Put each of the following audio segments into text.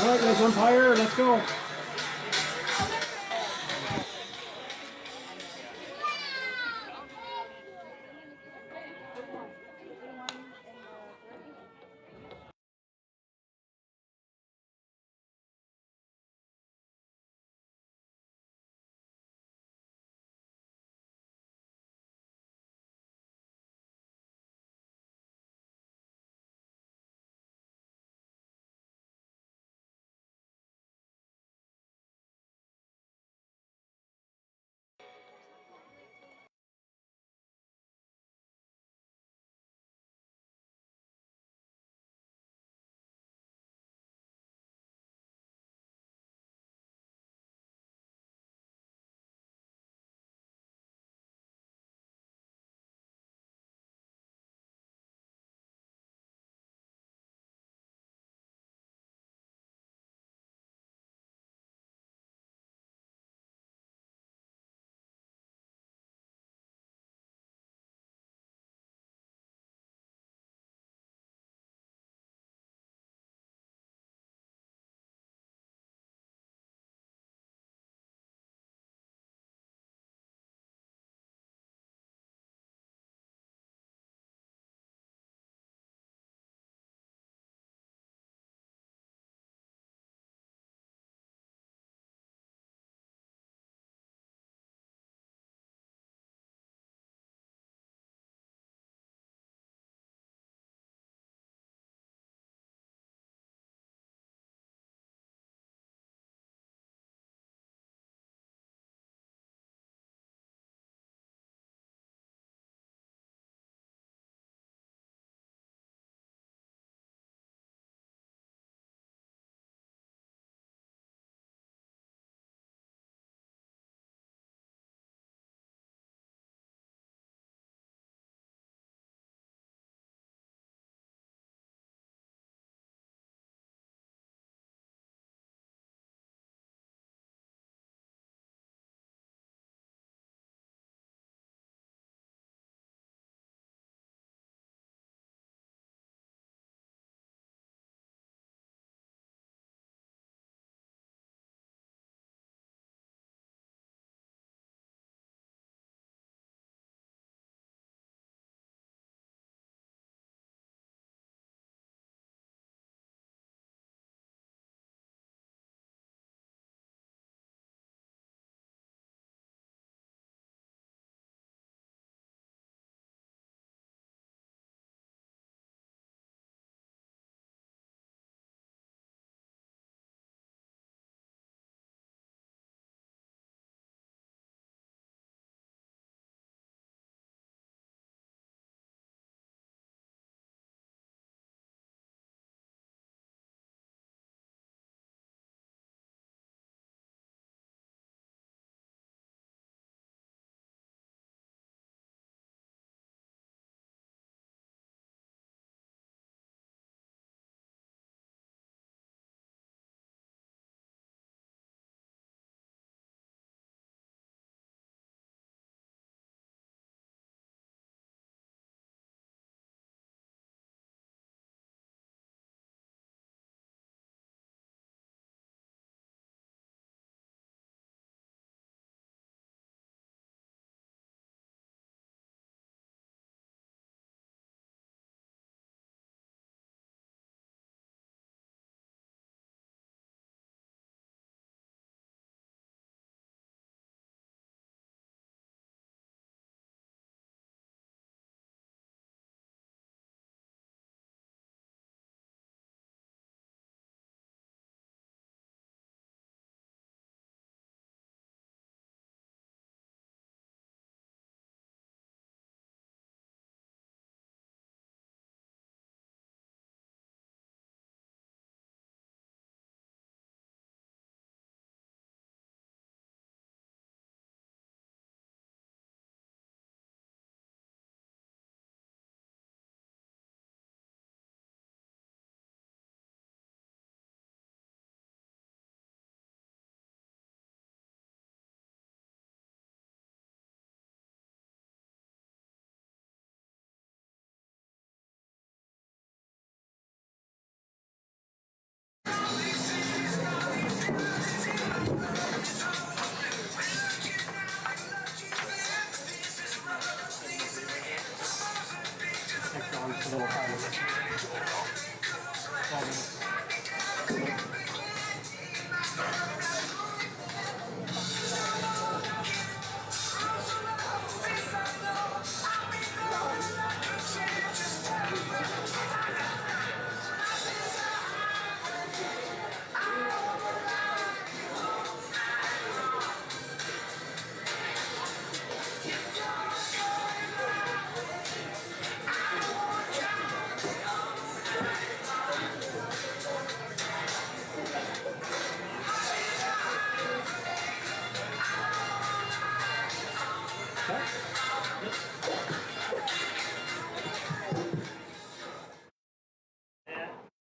All right, guys, umpire, let's go.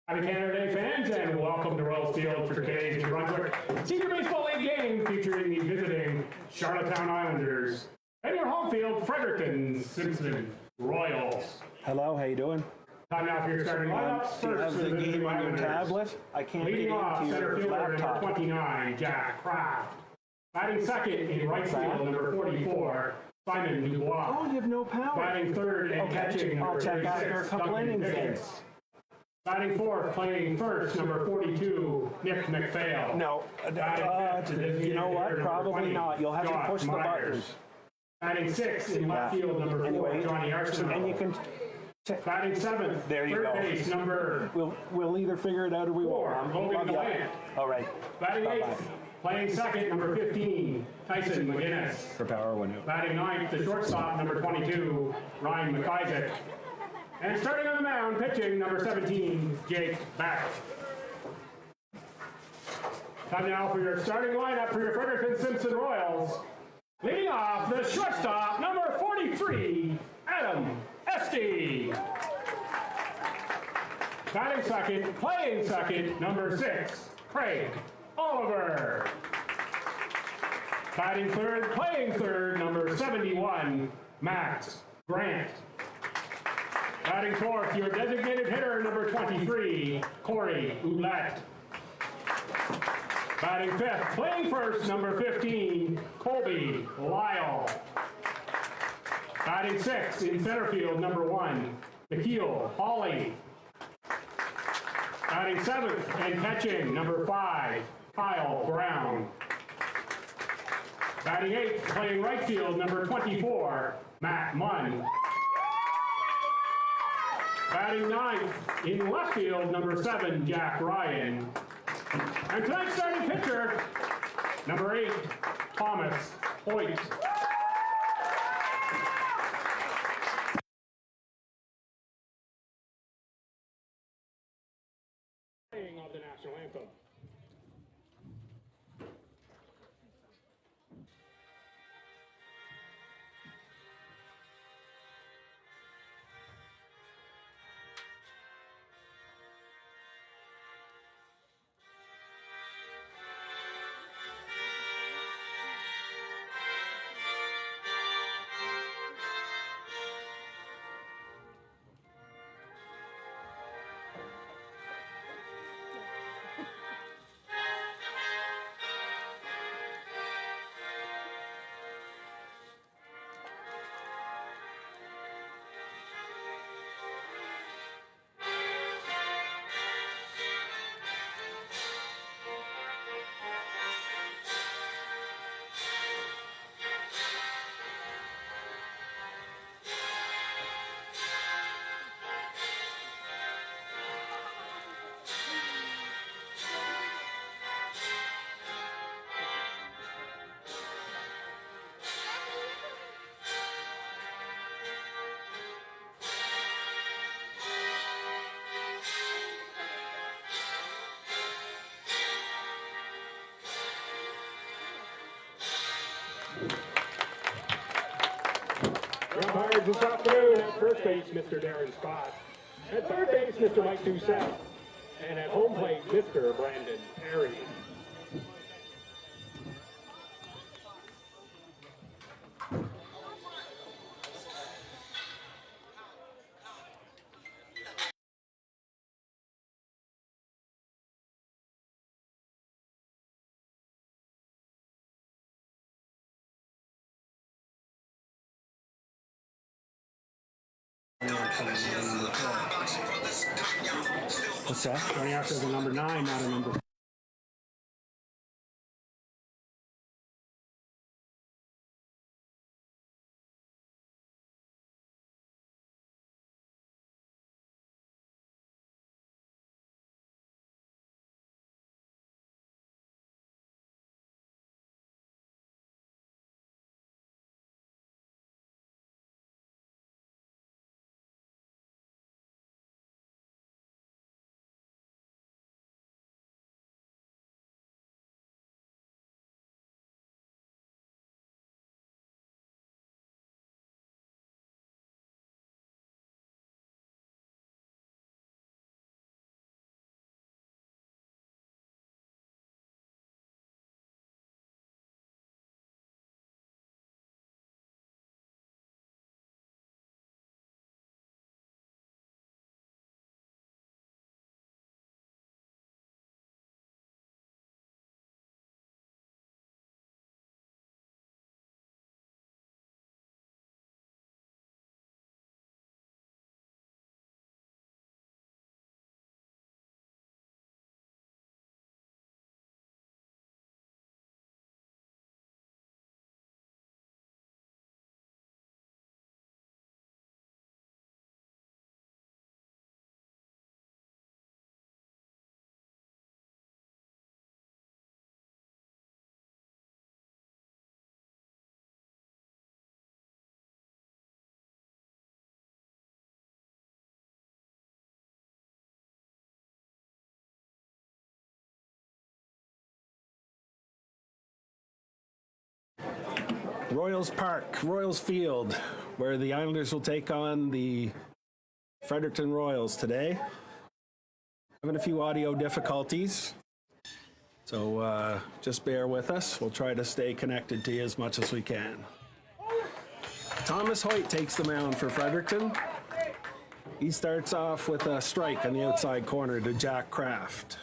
Happy Canada Day fans, and welcome to Royals Field for today's New Brunswick Senior Baseball League game featuring the visiting Charlottetown Islanders and your home field, Fredericton Simpson Royals. Hello, how you doing? Time now for your starting lineups. Do you have First, the for game on your Islanders. tablet? I can't get Leading off, into center your fielder number laptop. 29, Jack Kraft. Batting second in right field, number 44, Simon Dubois. Oh, you have no power. Batting third and catching, I'll number check 36, after a couple Duncan innings then. Pickens. Batting fourth, playing first, number 42, Nick McPhail. No, you know what? Probably not. You'll have to push the buttons. Batting sixth in left field, number 4, Anyway, Johnny Arsenault. and you can. Batting seventh, There you third go. base, number We'll either figure it out or we 4, won't. Logan Yeah. Delant. All right. Batting Bye-bye. eighth, playing second, number 15, Tyson McGinnis. For power one out. Batting ninth, the shortstop, number 22, Ryan McIsaac. And starting on the mound, pitching, number 17, Jake Beck. Time now for your starting lineup for your Fredericton Simpson Royals. Leading off, the shortstop, number 43, Adam Esty. Batting second, playing second, number 6, Craig Oliver. Batting third, playing third, number 71, Max Grant. Batting fourth, your designated hitter, number 23, Corey Ouellette. Batting fifth, playing first, number 15, Colby Lyle. Batting sixth, in center field, number 1, Nikhil Hawley. Batting seventh and catching, number 5, Kyle Brown. Batting eighth, playing right field, number 24, Matt Munn. Batting ninth, in left field, number 7, Jack Ryan. And tonight's starting pitcher, number 8, Thomas Hoyt. Playing of the national anthem. Umpires this afternoon at first base, Mr. Darren Scott. At third base, Mr. Mike Doucette. And at home plate, Mr. Brandon Perry. Don't know the chance of the Boxing Brothers, Kanye, still What's that? Going after the number 9, not a number. Royals Park, Royals Field, where the Islanders will take on the Fredericton Royals today. Having a few audio difficulties, so just bear with us. We'll try to stay connected to you as much as we can. Thomas Hoyt takes the mound for Fredericton. He starts off with a strike on the outside corner to Jack Kraft.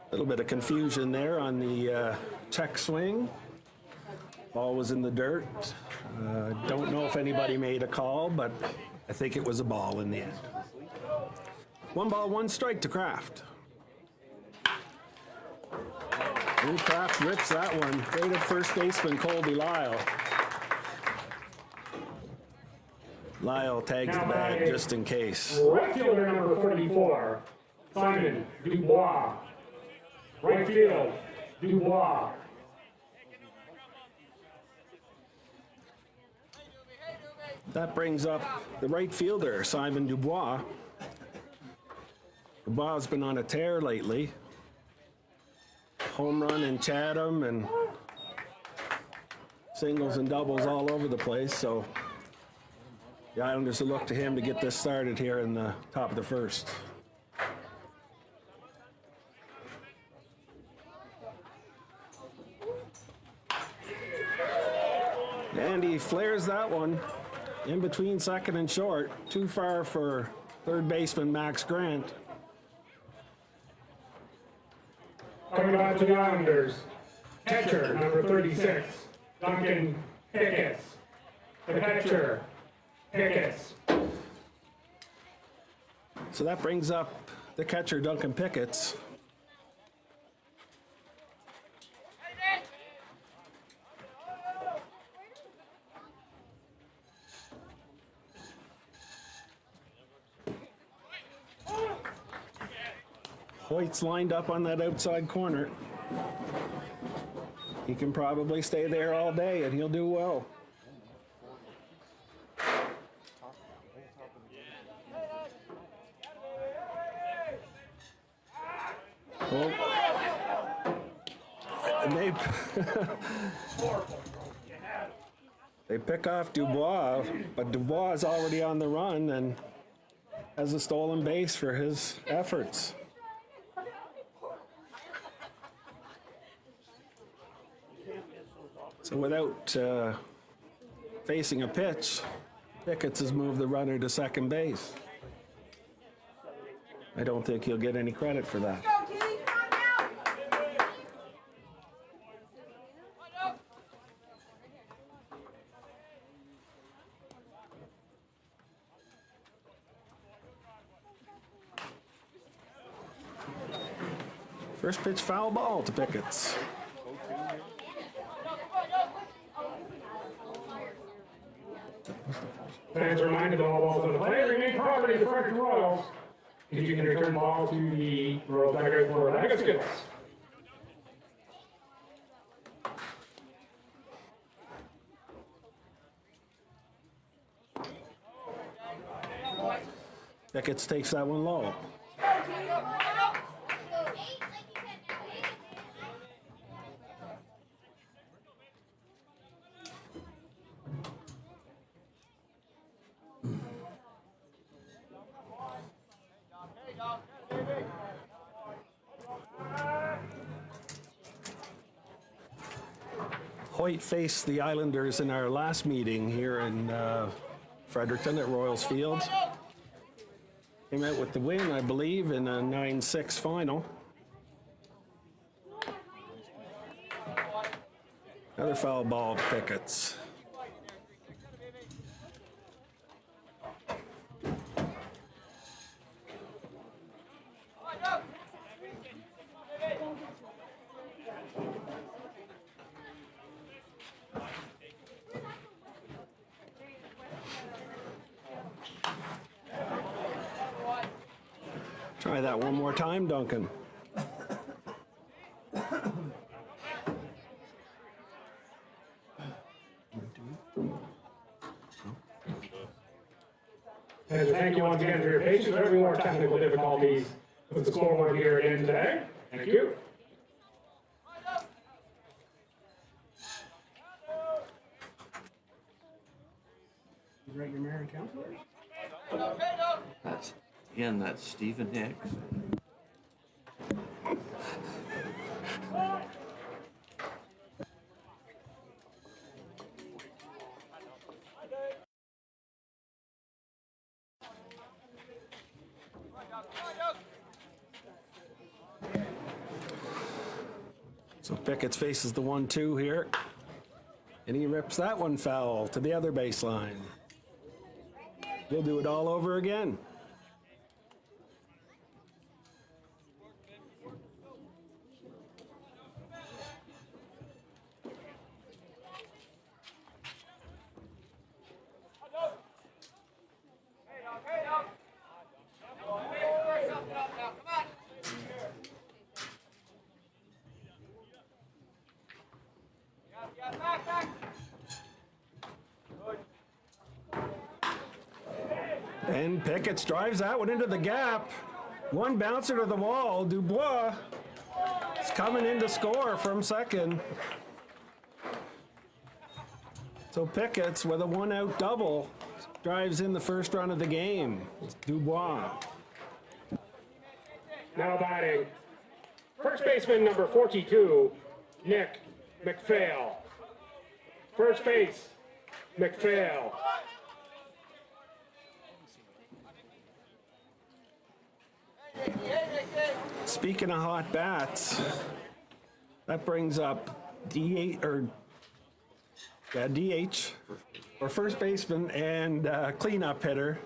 A little bit of confusion there on the check swing. Ball was in the dirt. Don't know if anybody made a call, but I think it was a ball in the end. 1 ball, 1 strike to Kraft. And Kraft rips that one. Great at first baseman Colby Lyle. Lyle tags the bag just in case. Right fielder number 44, Simon Dubois. Right field, Dubois. That brings up the right fielder, Simon Dubois. Dubois has been on a tear lately. Home run in Chatham and singles and doubles all over the place, so the Islanders will look to him to get this started here in the top of the first. And he flares that one in between second and short. Too far for third baseman Max Grant. Coming back to the Islanders, catcher number 36, Duncan Pickett. The catcher, Pickett. So that brings up the catcher, Duncan Pickett. Hoyt's lined up on that outside corner. He can probably stay there all day and he'll do well. Well, and they pick off Dubois, but Dubois is already on the run and has a stolen base for his efforts. So without facing a pitch, Pickett has moved the runner to second base. I don't think he'll get any credit for that. First pitch foul ball to Pickett's. Fans are reminded that all balls on the play remain property of the Fredericton Royals. You can return the ball to the Royals dugout for mega skills. Pickett's takes that one low. Hoyt faced the Islanders in our last meeting here in Fredericton at Royals Field. Came out with the win, I believe, in a 9-6 final. Another foul ball to Pickett's. Try that one more time, Duncan. And thank you once again for your patience. There will be more technical difficulties with the scoreboard here again today. Thank you. You write your mayor and councilors? That's Stephen Hicks. So Pickett's faces the 1-2 here. And he rips that one foul to the other baseline. He'll do it all over again. And Pickett's drives that one into the gap. One bouncer to the wall. Dubois is coming in to score from second. So Pickett's with a one-out double drives in the first run of the game. It's Dubois. Now batting, first baseman number 42, Nick McPhail. First base, McPhail. Speaking of hot bats, that brings up DH or first baseman and cleanup hitter.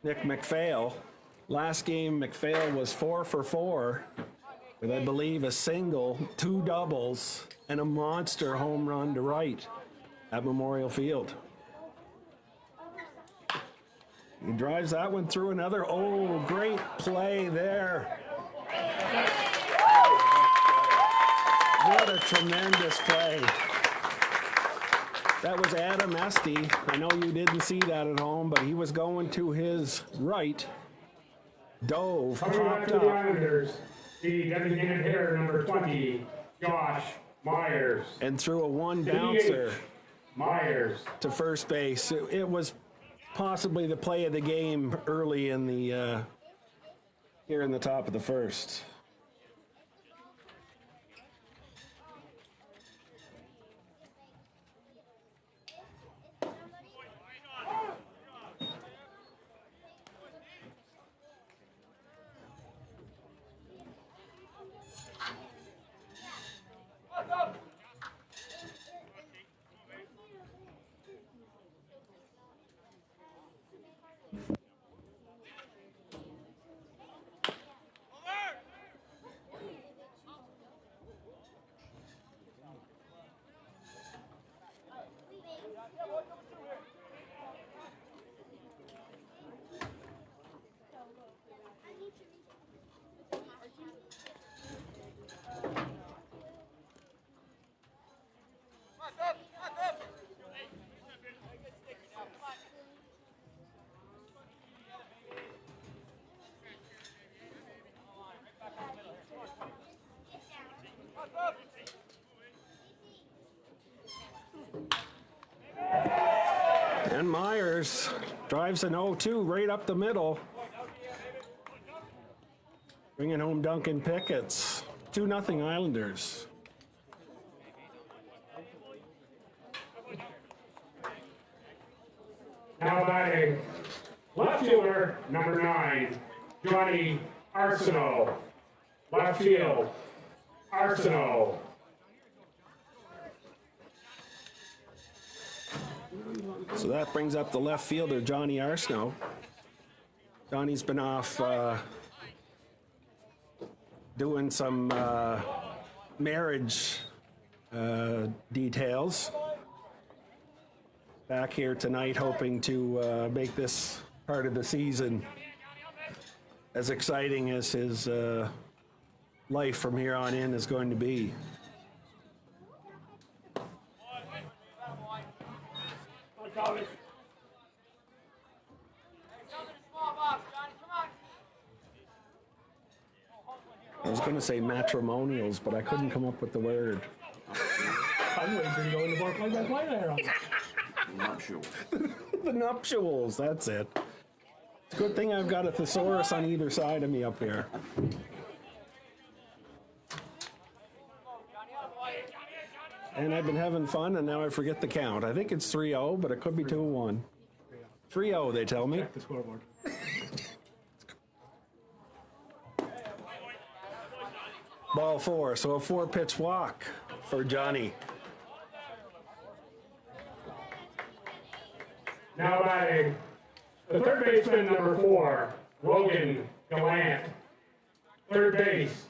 Nick McPhail. Last game, McPhail was 4 for 4 with, I believe, a single, 2 doubles, and a monster home run to right at Memorial Field. He drives that one through another. Oh, great play there. What a tremendous play. That was Adam Esty. I know you didn't see that at home, but he was going to his right. Dove, Coming back popped to the up. Islanders, the designated hitter number 20, Josh Myers. And threw a one bouncer Myers. to first base. It was possibly the play of the game early in the here in the top of the first. And Myers drives an 0-2 right up the middle. Bringing home Duncan Pickett's. 2-0 Islanders. Now batting, left fielder, number 9, Johnny Arsenault. Left field, Arsenault. So that brings up the left fielder, Johnny Arsenault. Johnny's been off doing some marriage details. Back here tonight hoping to make this part of the season as exciting as his life from here on in is going to be. I was going to say matrimonials, but I couldn't come up with the word. I'm waiting for you to go into more play-by-play there. Nuptials. The nuptials, that's it. It's a good thing I've got a thesaurus on either side of me up here. And I've been having fun, and now I forget the count. I think it's 3-0, but it could be 2-1. 3-0, they tell me. Check the scoreboard. Ball 4, so a 4-pitch walk for Johnny. Now batting, the third baseman, number 4, Logan Gallant. Third base,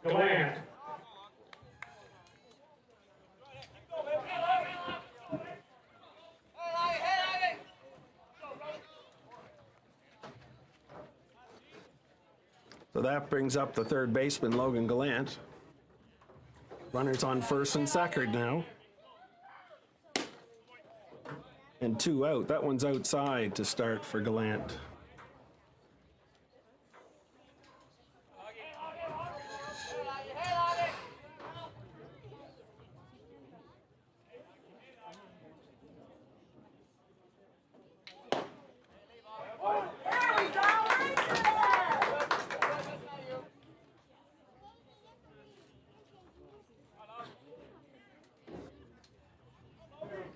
Gallant. So that brings up the third baseman, Logan Gallant. Runners on first and second now. And 2 out. That one's outside to start for Gallant.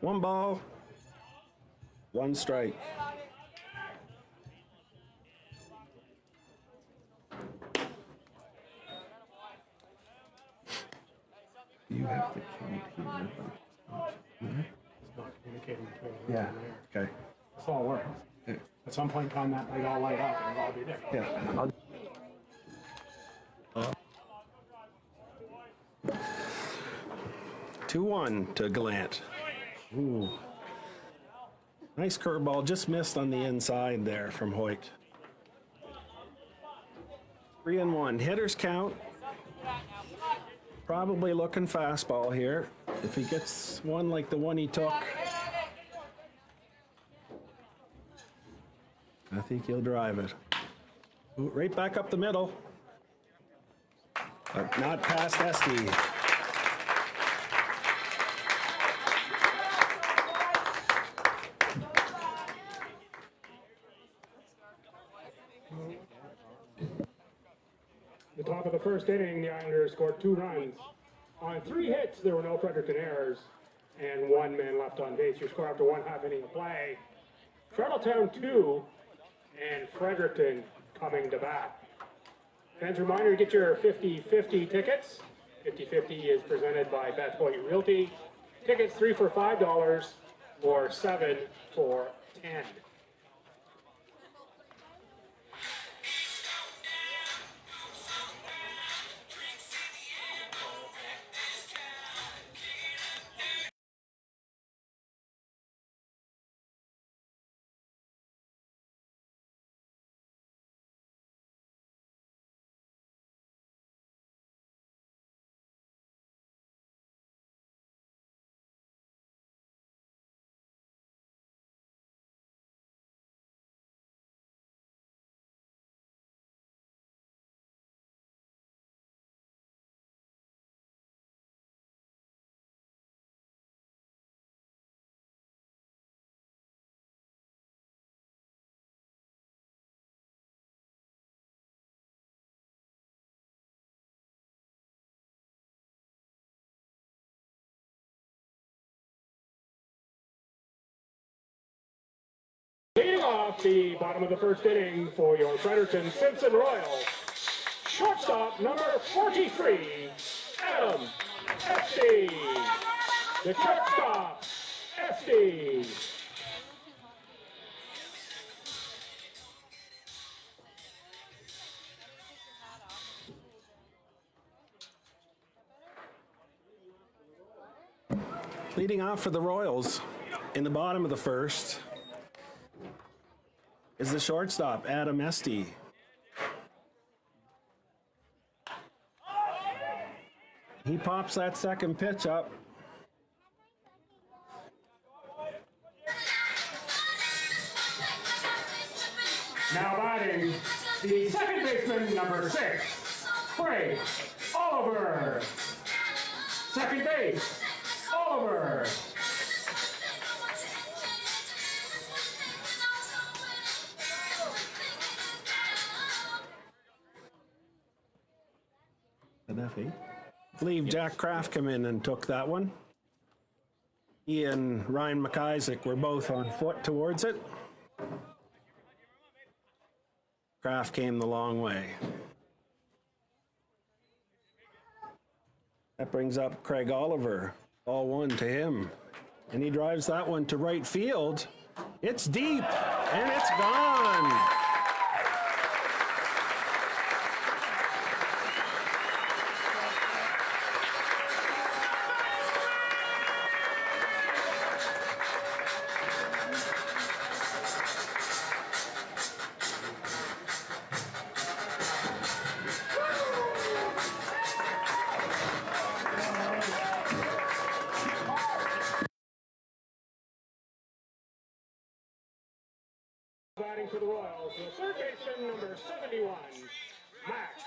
One ball, one strike. You have to count here. It's not communicating between the Yeah. Okay. It's all works. Yeah. At some point in time, that might all light up and it'll all be there. Yeah. 2-1 to Gallant. Ooh. Nice curveball, just missed on the inside there from Hoyt. 3-1. Hitters count. Probably looking fastball here. If he gets one like the one he took, I think he'll drive it. Ooh, right back up the middle. But not past Esty. The top of the first inning, the Islanders scored 2 runs. On 3 hits, there were no Fredericton errors, and 1 man left on base. Your score after 1/2 inning of play. Charlottetown 2, and Fredericton coming to bat. Fans, reminder, get your 50/50 tickets. 50/50 is presented by Beth Hoyt Realty. Tickets 3 for $5 or 7 for $10. off the bottom of the first inning for your Fredericton Simpson Royals. Shortstop number 43, Adam Esty. The shortstop, Esty. Leading off for the Royals in the bottom of the first is the shortstop, Adam Esty. He pops that second pitch up. Now batting, the second baseman, number 6, Craig Oliver. Second base, Oliver. I believe Jack Kraft came in and took that one. He and Ryan McIsaac were both on foot towards it. Kraft came the long way. That brings up Craig Oliver. All one to him. And he drives that one to right field. It's deep, and it's gone. Batting for the Royals, the third baseman, number 71, Max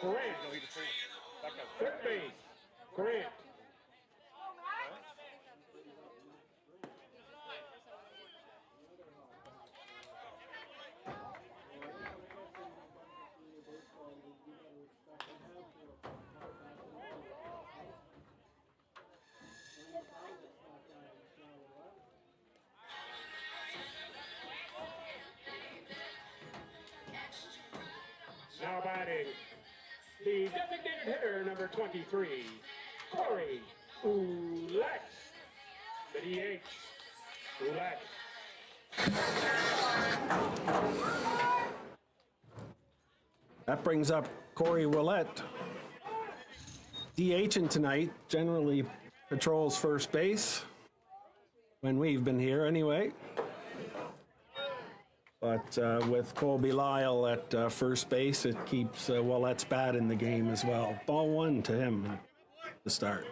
Grant. Third base, Grant. Now batting, the designated hitter, number 23, Corey Ouellette. The DH, Ouellette. That brings up Corey Ouellette. DHing tonight, generally patrols first base, when we've been here anyway. But with Colby Lyle at first base, it keeps Ouellette's bat in the game as well. Ball one to him to start.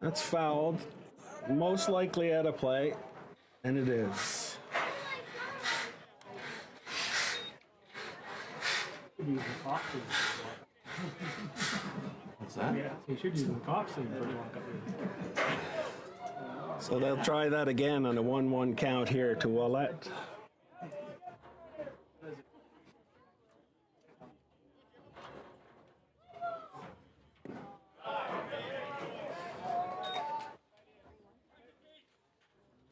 That's fouled, most likely out of play, and it is. What's that? Yeah, he should use the cops for the So they'll try that again on a 1-1 count here to Ouellette.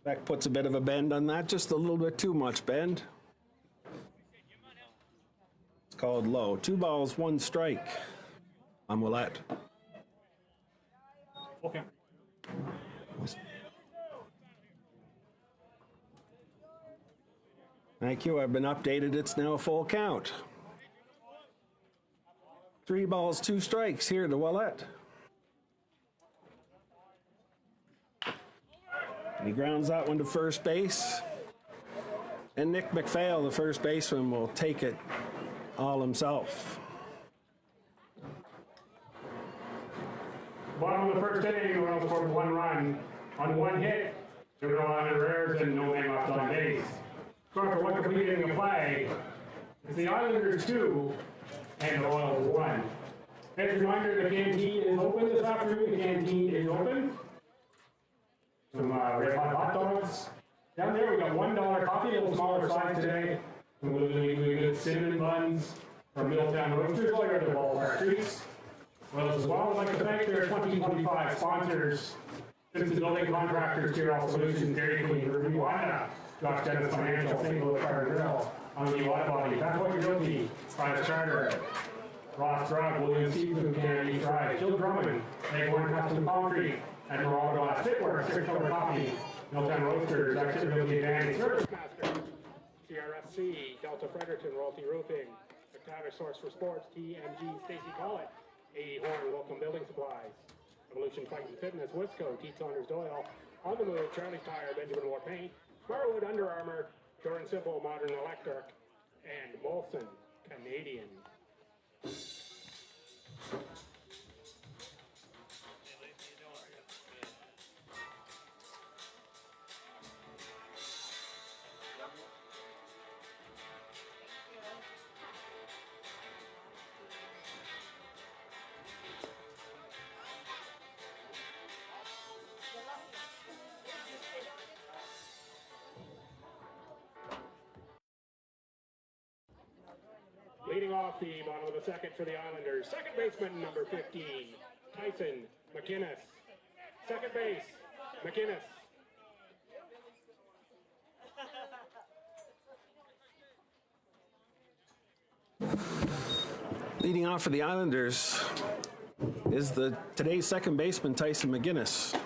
Beck puts a bit of a bend on that, just a little bit too much bend. It's called low. 2 balls, 1 strike on Ouellette. Okay. Thank you, I've been updated, it's now a full count. 3 balls, 2 strikes here to Ouellette. And he grounds that one to first base. And Nick McPhail, the first baseman, will take it all himself. Bottom of the first inning, the Royals scored 1 run on 1 hit. There were no errors and no man left on base. So after 1 complete inning of play, it's the Islanders 2 and the Royals 1. As a reminder, the canteen is open this afternoon. The canteen is open. Some red hot dogs. Down there, we got $1 coffee, a little smaller size today. Some really good cinnamon buns from Middletown Roasters, all your other ballpark treats. Well, as well, I'd like to thank their 2025 sponsors Simpson Building Contractors, Material Solutions, Dairy Queen, Review Wanda, Josh Dennis Financial, St. Louis Fire Drill, on the Water Body, That's What You're Guilty, Private Charter, Ross Drug, William Stevenson, Kennedy Drive, Jill Drummond, Leghorn Custom Concrete, Admiral Glass Fitwork, 6 Color Coffee, Milltown Roasters, Exit Realty Advantage, Service Master, CRFC, Delta Fredericton, Royalty Roofing, McTavish Source for Sports, TMG, Stacy Collett, A. Horn, Welcome Building Supplies, Evolution Fight and Fitness, Wisco, T. Saunders Doyle, On the Move, Charlie Tire, Benjamin Moore Paint, Smartwood Under Armour, Pure and Simple Modern Electric, and Molson Canadian. Leading off the bottom of the second for the Islanders, second baseman number 15, Tyson McInnes. Second base, McInnes. Leading off for the Islanders is today's second baseman, Tyson McInnes.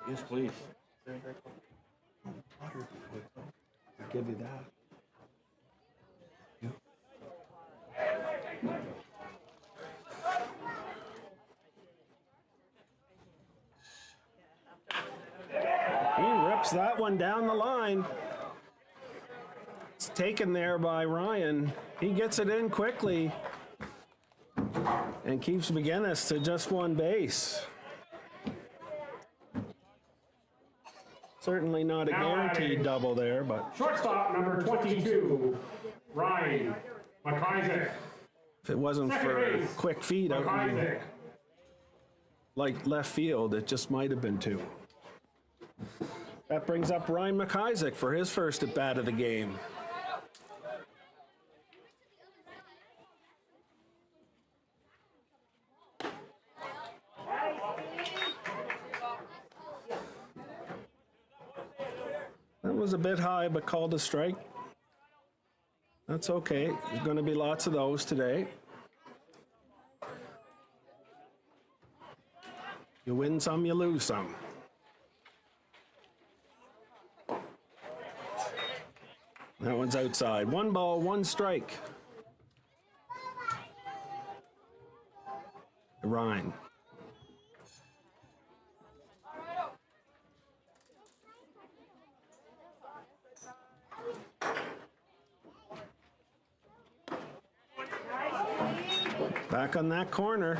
Yes, please. I'll give you that. He rips that one down the line. It's taken there by Ryan. He gets it in quickly and keeps McInnes to just one base. Certainly not a guaranteed double there, but Shortstop number 22, Ryan McIsaac. if it wasn't for quick feet out in McIsaac. like left field, it just might have been two. That brings up Ryan McIsaac for his first at bat of the game. That was a bit high, but called a strike. That's okay. There's going to be lots of those today. You win some, you lose some. That one's outside. 1 ball, 1 strike. Ryan. Back on that corner.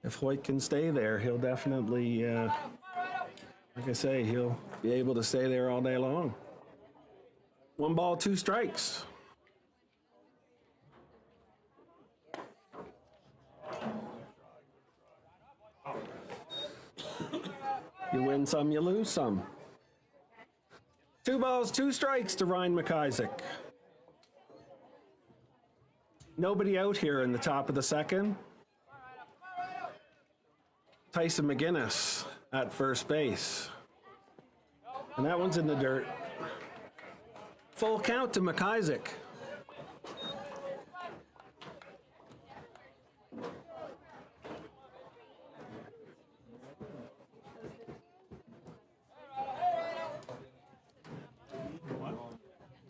If Hoyt can stay there, he'll definitely, like I say, he'll be able to stay there all day long. 1 ball, 2 strikes. You win some, you lose some. 2 balls, 2 strikes to Ryan McIsaac. Nobody out here in the top of the second. Tyson McInnes at first base. And that one's in the dirt. Full count to McIsaac.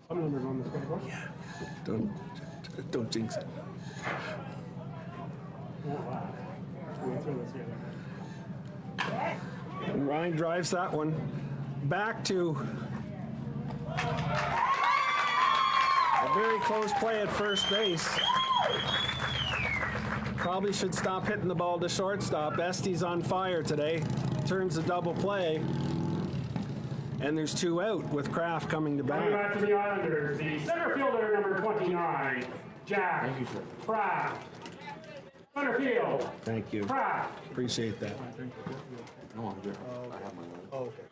Some numbers on the schedule. Yeah. Don't jinx it. And Ryan drives that one back to a very close play at first base. Probably should stop hitting the ball to shortstop. Estie's on fire today. Turns a double play. And there's 2 out with Kraft coming to Coming bat. back to the Islanders, the center fielder number 29, Jack Thank you, sir. Kraft. Center field, Thank you. Kraft. Appreciate that. No, I'm good. I have my notes. Oh, okay.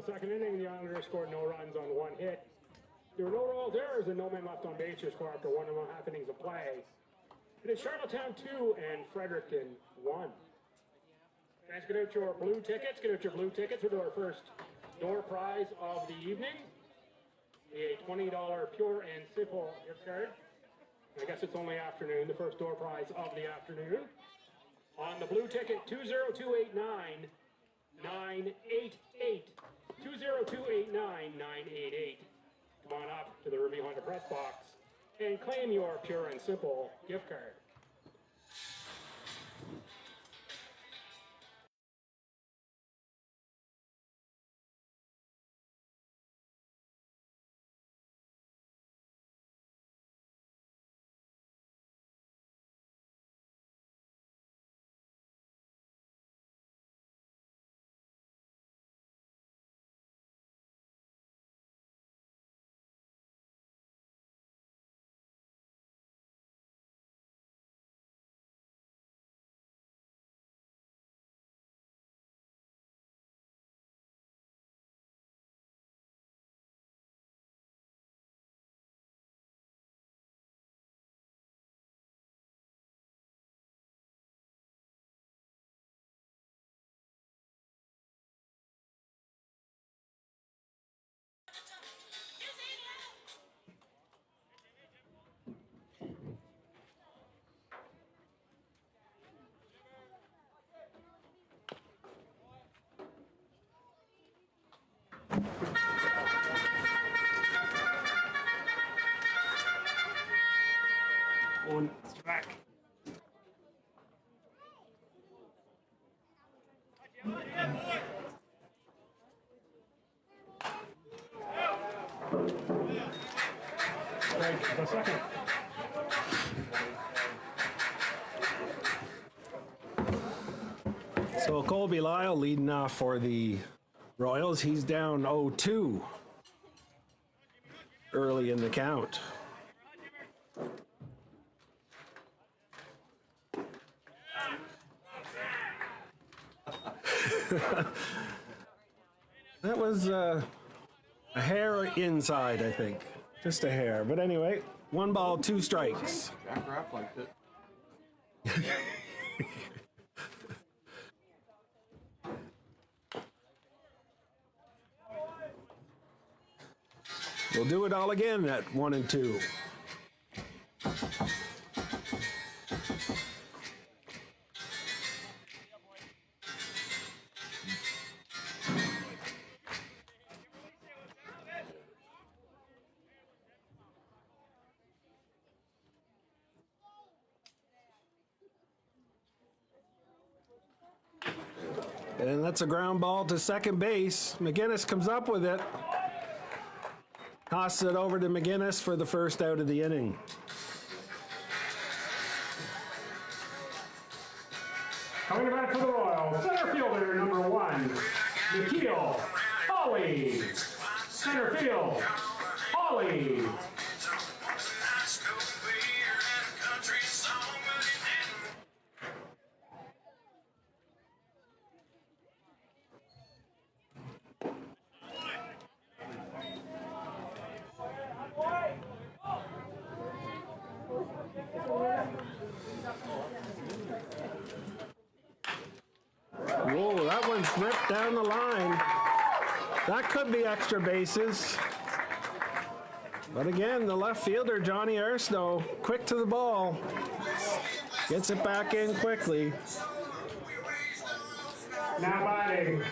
second inning, the Islanders scored no runs on one hit. There were no rolls, errors, and no men left on base to score after 1.5 innings of play. It is Charlottetown 2 and Fredericton 1. Fans, get out your blue tickets. Get out your blue tickets. We'll do our first door prize of the evening. A $20 pure and simple gift card. I guess it's only afternoon, the first door prize of the afternoon. On the blue ticket, 20289 988. 20289 988. Come on up to the Ruby Honda press box and claim your pure and simple gift card. On strike. Right, the second. So Colby Lyle leading off for the Royals. He's down 0-2 early in the count. That was a hair inside, I think. Just a hair. But anyway, 1 ball, 2 strikes. Jack Rapp liked it. We'll do it all again at 1 and 2. And that's a ground ball to second base. McGinnis comes up with it. Tosses it over to McGinnis for the first out of the inning. Coming back for the Royals, center fielder number 1, Nikhil Hawley. Center field, Hawley. Whoa, that one's ripped down the line. That could be extra bases. But again, the left fielder, Johnny Arsenault, quick to the ball. Gets it back in quickly. Now batting,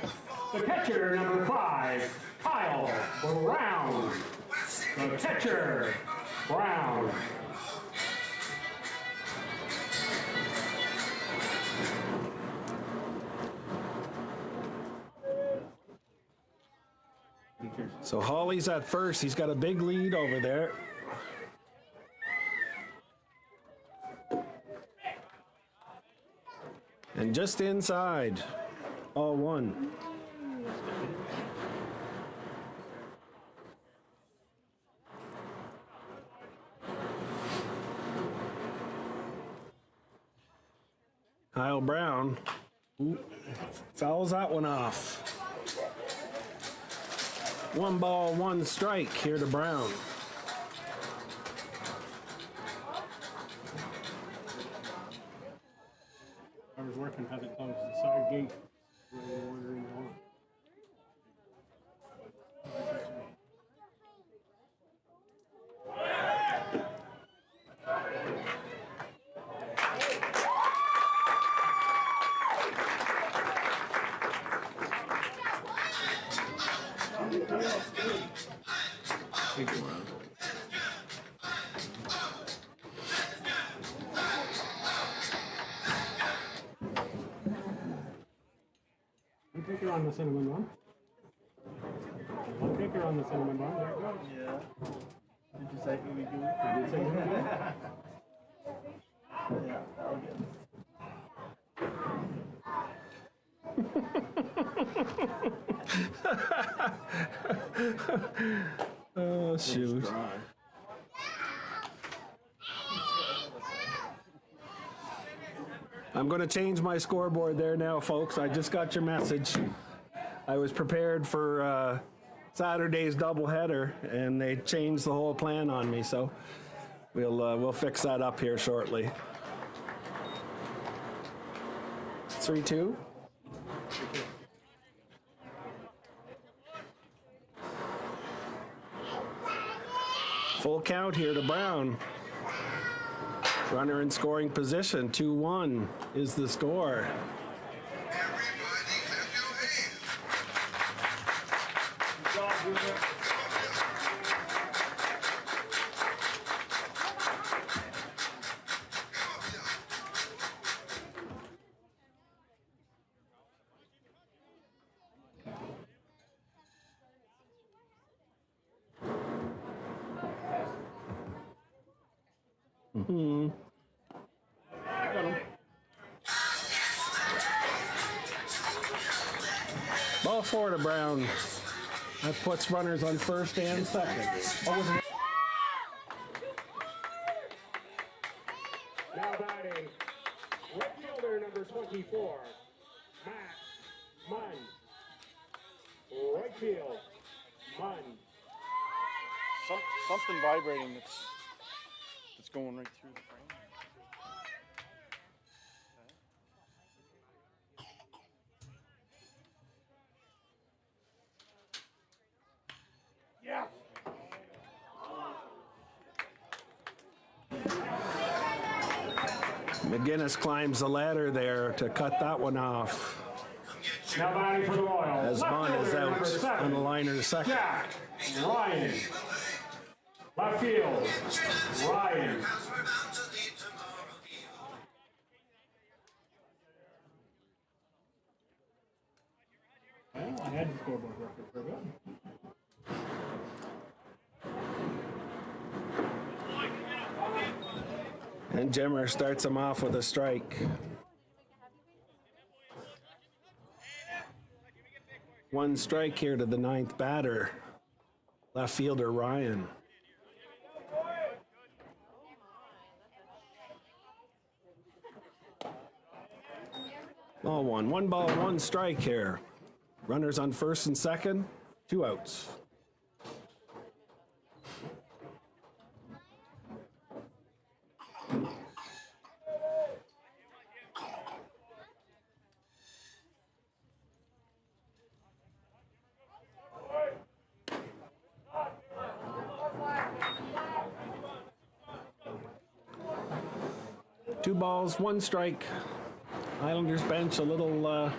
the catcher number 5, Kyle Brown. The catcher, Brown. So Hawley's at first. He's got a big lead over there. And just inside, 0-1. Kyle Brown fouls that one off. 1 ball, 1 strike here to Brown. I was working, had it closed the side gate. One kicker on the cinnamon bun. One kicker on the cinnamon bun. There it goes. Yeah. Did you say who we do? Did say one kicker? Yeah, I'll get it. Oh, shoot. Dry. I'm going to change my scoreboard there now, folks. I just got your message. I was prepared for Saturday's doubleheader, and they changed the whole plan on me. So we'll fix that up here shortly. 3-2. Full count here to Brown. Runner in scoring position, 2-1 is the score. Ball 4 to Brown. That puts runners on first and second. Now batting, right fielder number 24, Matt Munn. Right field, Munn. Something vibrating that's going right through the frame. Yeah. McGinnis climbs the ladder there to cut that one off. Now batting for the Royals. As Munn is Left fielder number out 7, on the liner to second. Jack Ryan. Left field, Ryan. Well, I had the scoreboard record for that. And Jimmer starts him off with a strike. 1 strike here to the 9th batter. Left fielder Ryan. Ball 1. 1 ball, 1 strike here. Runners on first and second. 2 outs. Two balls, 1 strike. Islanders bench a little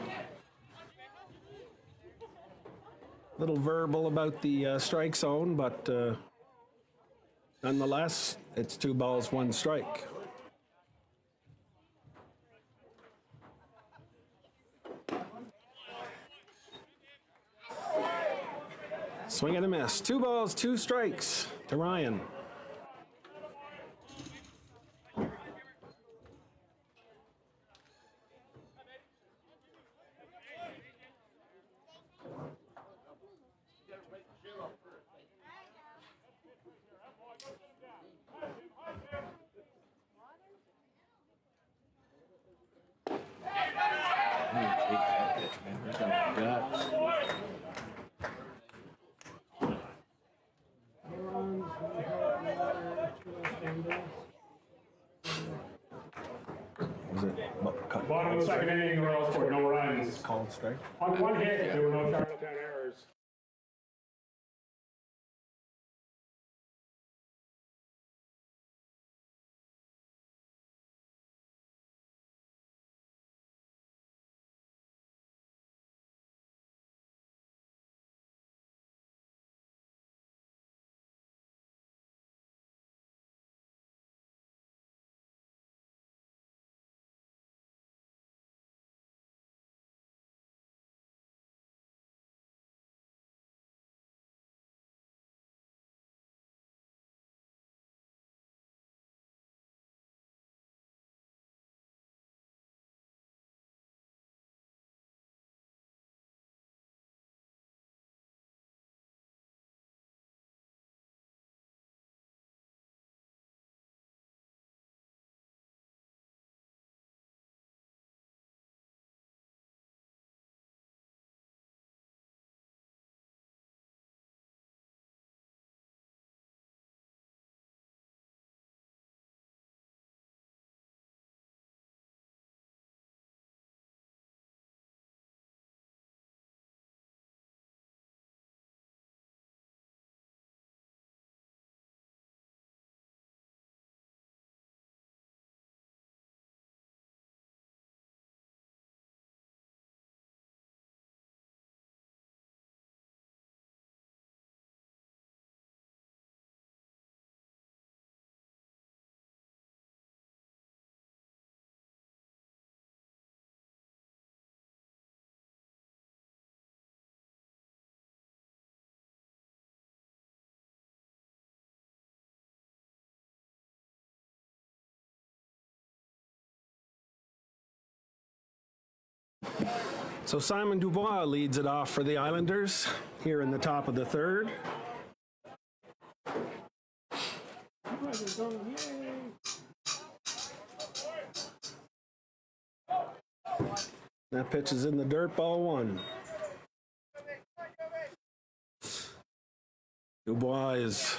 verbal about the strike zone, but nonetheless, it's 2 balls, 1 strike. Swing and a miss. 2 balls, 2 strikes to Ryan. Take that pitch, man. He's got guts. Bottom of the second inning, Royals scored no runs. Called strike. On one hit, there were no Charlottetown errors. So Simon Dubois leads it off for the Islanders here in the top of the third. That pitch is in the dirt, ball one. Dubois is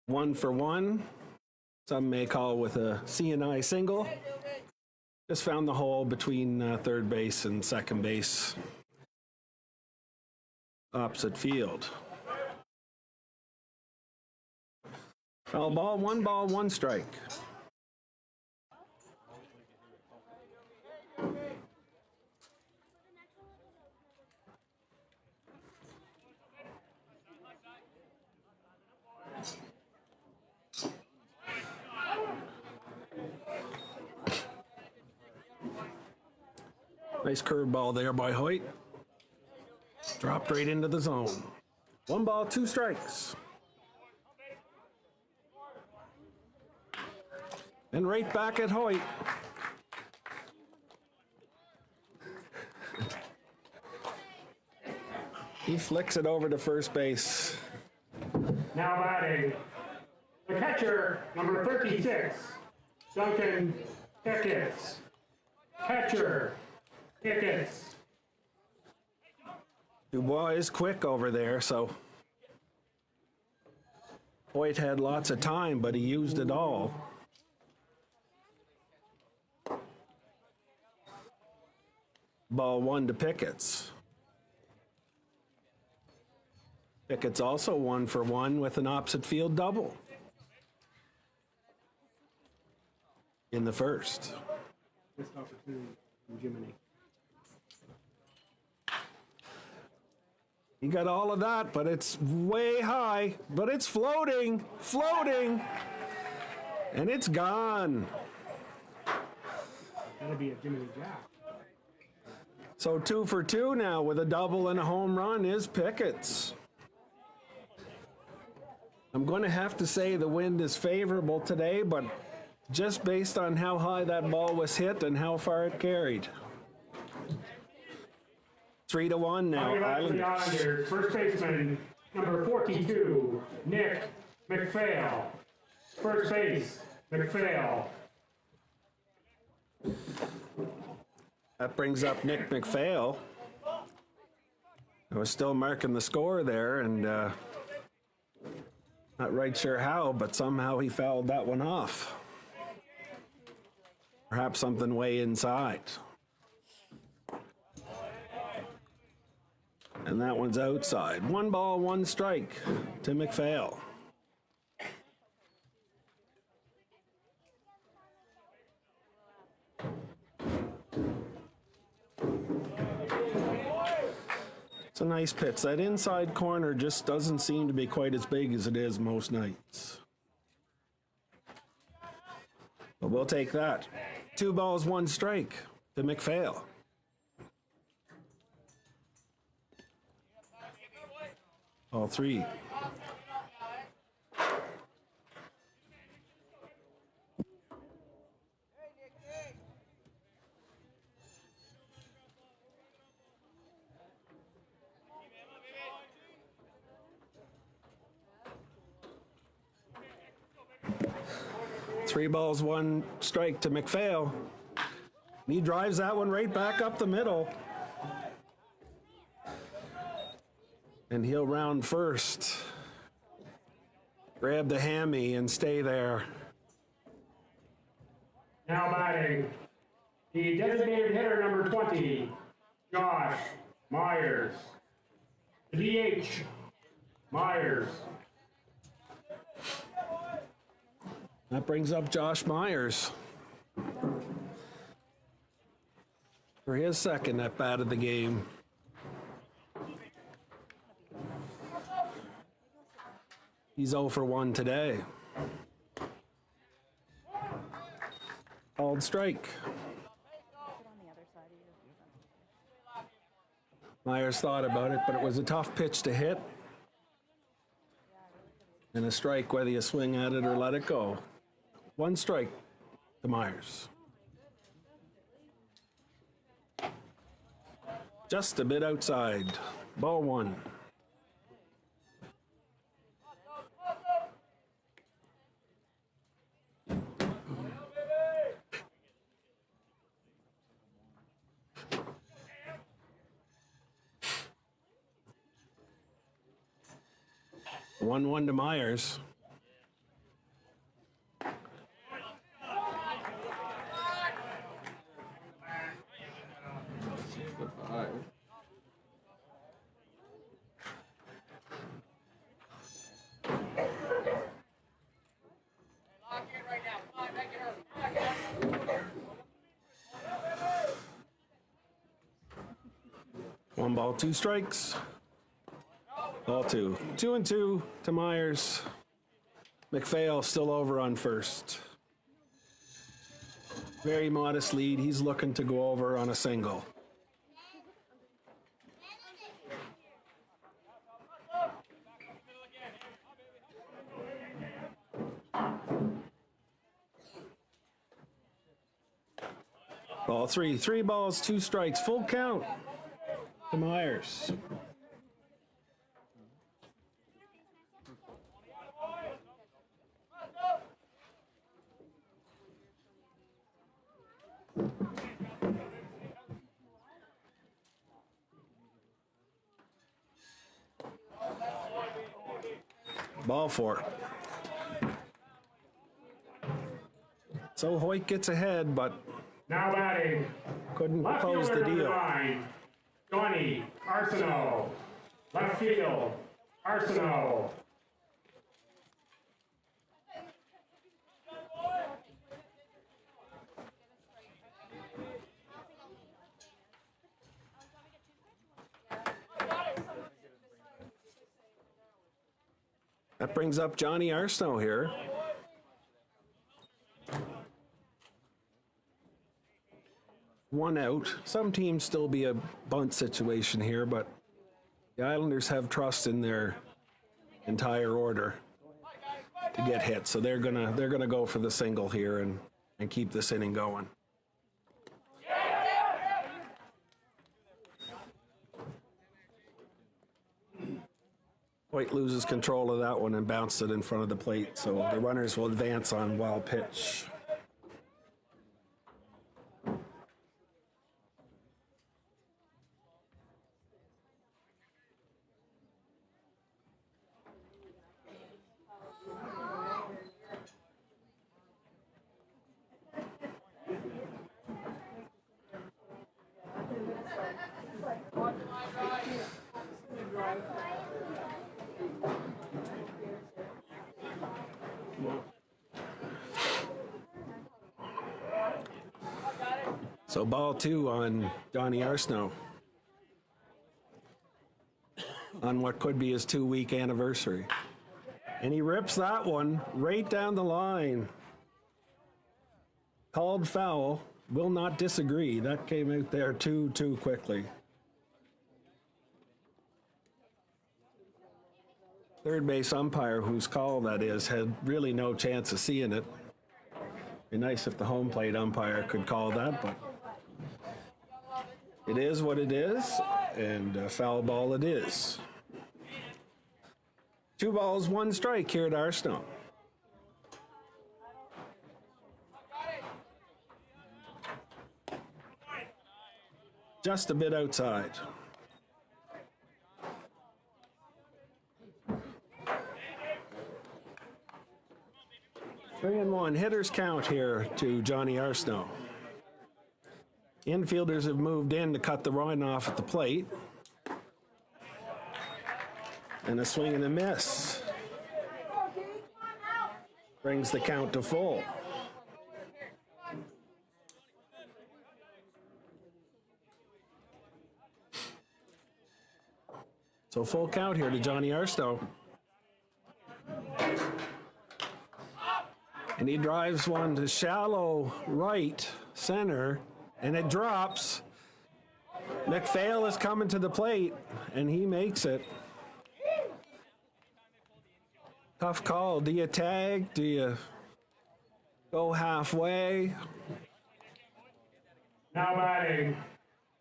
1 for 1. Some may call with a CNI single. Just found the hole between third base and second base, opposite field. Foul ball, one strike. Nice curveball there by Hoyt. Dropped right into the zone. 1 ball, 2 strikes. And right back at Hoyt. He flicks it over to first base. Now batting, the catcher, number 36, Duncan Pickett. Catcher, Pickett. Dubois is quick over there, so Hoyt had lots of time, but he used it all. Ball 1 to Pickett's. Pickett's also 1 for 1 with an opposite field double in the first. Missed opportunity from Jiminy. He got all of that, but it's way high, but it's floating, and it's gone. That'll be a Jiminy Jack. So 2 for 2 now with a double and a home run is Pickett's. I'm going to have to say the wind is favorable today, but just based on how high that ball was hit and how far it carried. 3-1 now. Islanders. First baseman, number 42, Nick McPhail. First base, McPhail. That brings up Nick McPhail. I was still marking the score there, and not right sure how, but somehow he fouled that one off. Perhaps something way inside. And that one's outside. 1 ball, 1 strike to McPhail. It's a nice pitch. That inside corner just doesn't seem to be quite as big as it is most nights. But we'll take that. 2 balls, 1 strike to McPhail. All 3. Three balls, 1 strike to McPhail. He drives that one right back up the middle. And he'll round first. Grab the hammy and stay there. Now batting, the designated hitter number 20, Josh Myers. The DH, Myers. That brings up Josh Myers for his second at bat of the game. He's 0 for 1 today. Called strike. Myers thought about it, but it was a tough pitch to hit. And a strike whether you swing at it or let it go. 1 strike to Myers. Just a bit outside. Ball 1. One to Myers. One ball, 2 strikes. Ball 2. 2-2 to Myers. McPhail still over on first. Very modest lead. He's looking to go over on a single. Ball 3. 3 balls, 2 strikes. Full count to Myers. Ball 4. So Hoyt gets ahead, but Now batting, couldn't left close fielder the number deal. 9, Johnny Arsenault. Left field, Arsenault. That brings up Johnny Arsenault here. One out. Some teams still be a bunt situation here, but the Islanders have trust in their entire order to get hit, so they're gonna go for the single here and keep this inning going. Hoyt loses control of that one and bounced it in front of the plate, so the runners will advance on wild pitch. So ball two on Johnny Arsenault on what could be his 2-week anniversary. And he rips that one right down the line. Called foul. Will not disagree. That came out there too quickly. Third base umpire, whose call that is, had really no chance of seeing it. Be nice if the home plate umpire could call that, but it is what it is, and a foul ball it is. 2 balls, 1 strike here at Arsenault. Just a bit outside. 3-1 hitters count here to Johnny Arsenault. Infielders have moved in to cut the run off at the plate. And a swing and a miss. Brings the count to full. So full count here to Johnny Arsenault. And he drives one to shallow right center, and it drops. McPhail is coming to the plate, and he makes it. Tough call. Do you tag? Do you go halfway? Now batting,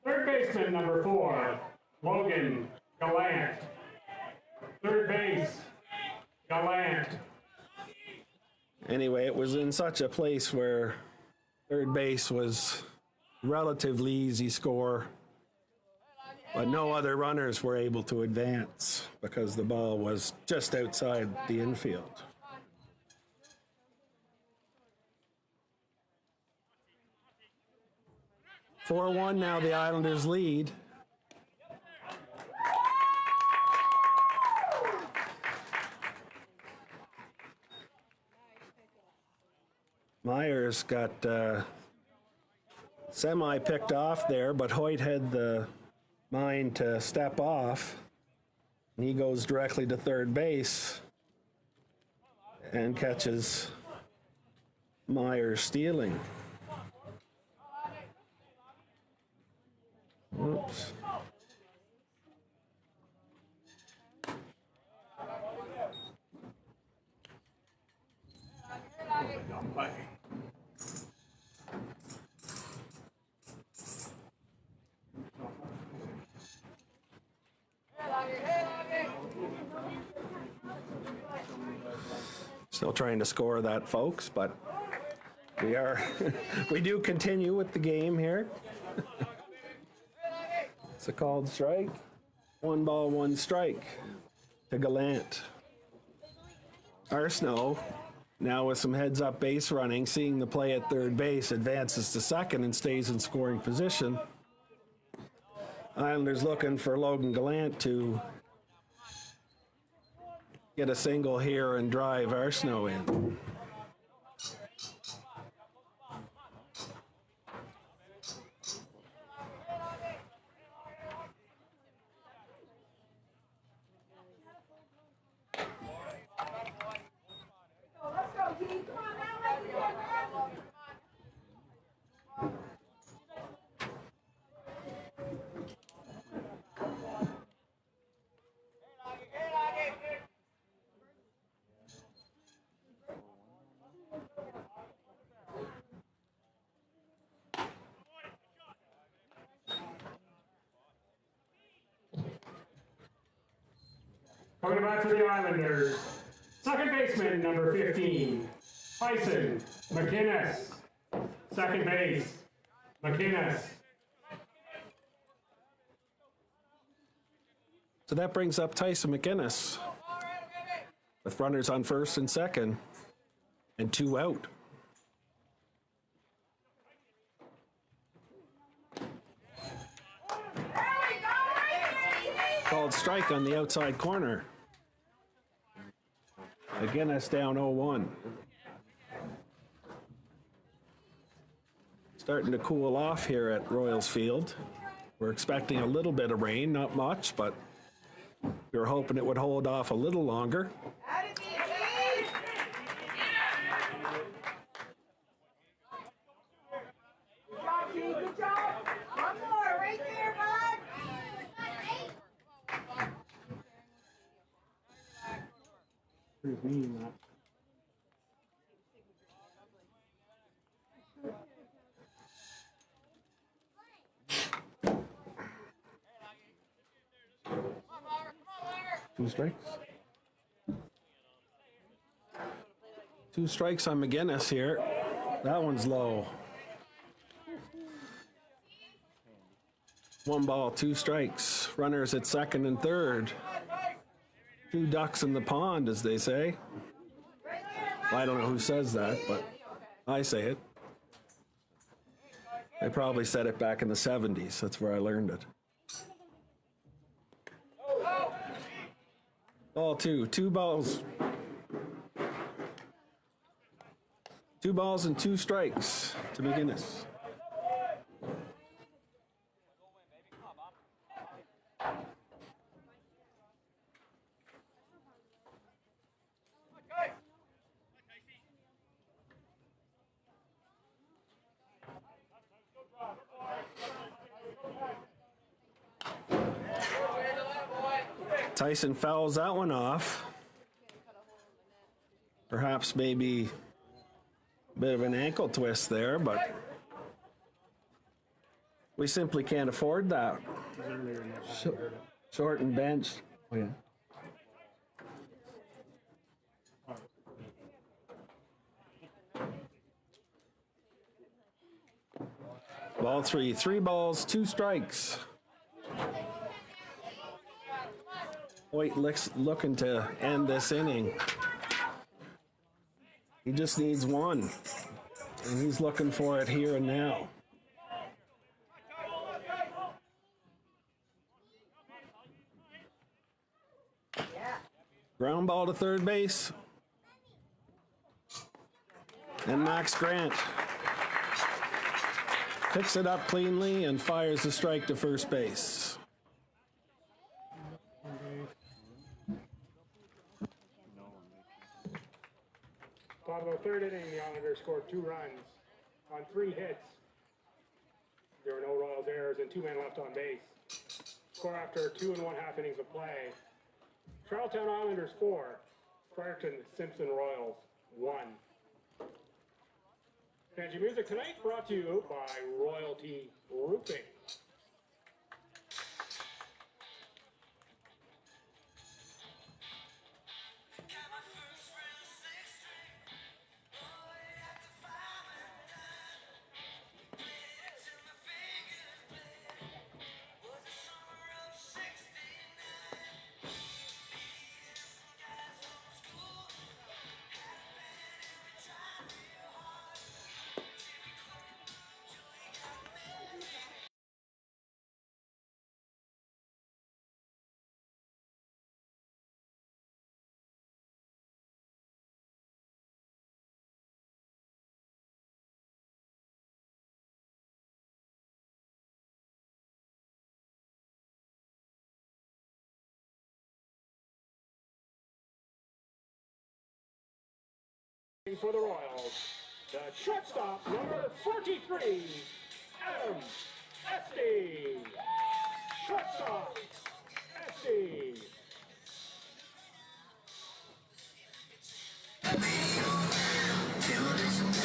third baseman number 4, Logan Gallant. Third base, Gallant. Anyway, it was in such a place where third base was relatively easy score, but no other runners were able to advance because the ball was just outside the infield. "4-1 now the Islanders lead. Myers got semi-picked off there, but Hoyt had the mind to step off, and he goes directly to third base and catches Myers stealing. Oops. Still trying to score that, folks, but we do continue with the game here. It's a called strike. 1 ball, 1 strike to Gallant. Arsenault, now with some heads-up base running, seeing the play at third base, advances to second and stays in scoring position. Islanders looking for Logan Gallant to get a single here and drive Arsenault in. Coming back to the Islanders, second baseman number 15, Tyson McInnes. Second base, McInnes. So that brings up Tyson McInnes with runners on first and second and 2 out. Called strike on the outside corner. McInnes down 0-1. Starting to cool off here at Royals Field. We're expecting a little bit of rain, not much, but we were hoping it would hold off a little longer. Good job. One more right there, bud. Pretty mean, that. Two strikes. Two strikes on McGinnis here. That one's low. 1 ball, 2 strikes. Runners at second and third. 2 ducks in the pond, as they say. I don't know who says that, but I say it. They probably said it back in the 70s. That's where I learned it. Ball 2. 2 balls. 2 balls and 2 strikes to McGinnis. Tyson fouls that one off. Perhaps maybe a bit of an ankle twist there, but we simply can't afford that. Short and bench. Oh, yeah. Ball 3. 3 balls, 2 strikes. Hoyt looking to end this inning. He just needs 1, and he's looking for it here and now. Ground ball to third base. And Max Grant picks it up cleanly and fires a strike to first base. Bottom of the third inning, the Islanders scored 2 runs on 3 hits. There were no Royals errors and 2 men left on base. Score after 2 1/2 innings of play. Charlottetown Islanders 4, Fredericton Simpson Royals 1. Banjo Music tonight brought to you by Royalty Roofing. For the Royals, the shortstop, number 43, Adam Esty. Shortstop, Esty.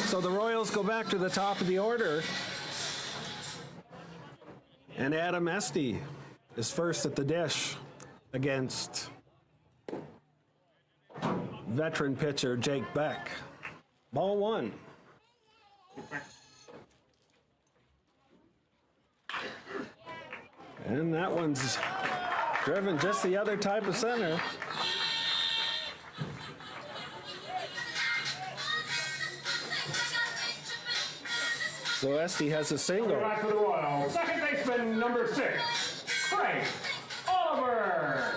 So the Royals go back to the top of the order. And Adam Esty is first at the dish against veteran pitcher Jake Beck. Ball 1. And that one's driven just the other type of center. So Esty has a single. Back to the Royals, second baseman, number 6, Frank Oliver.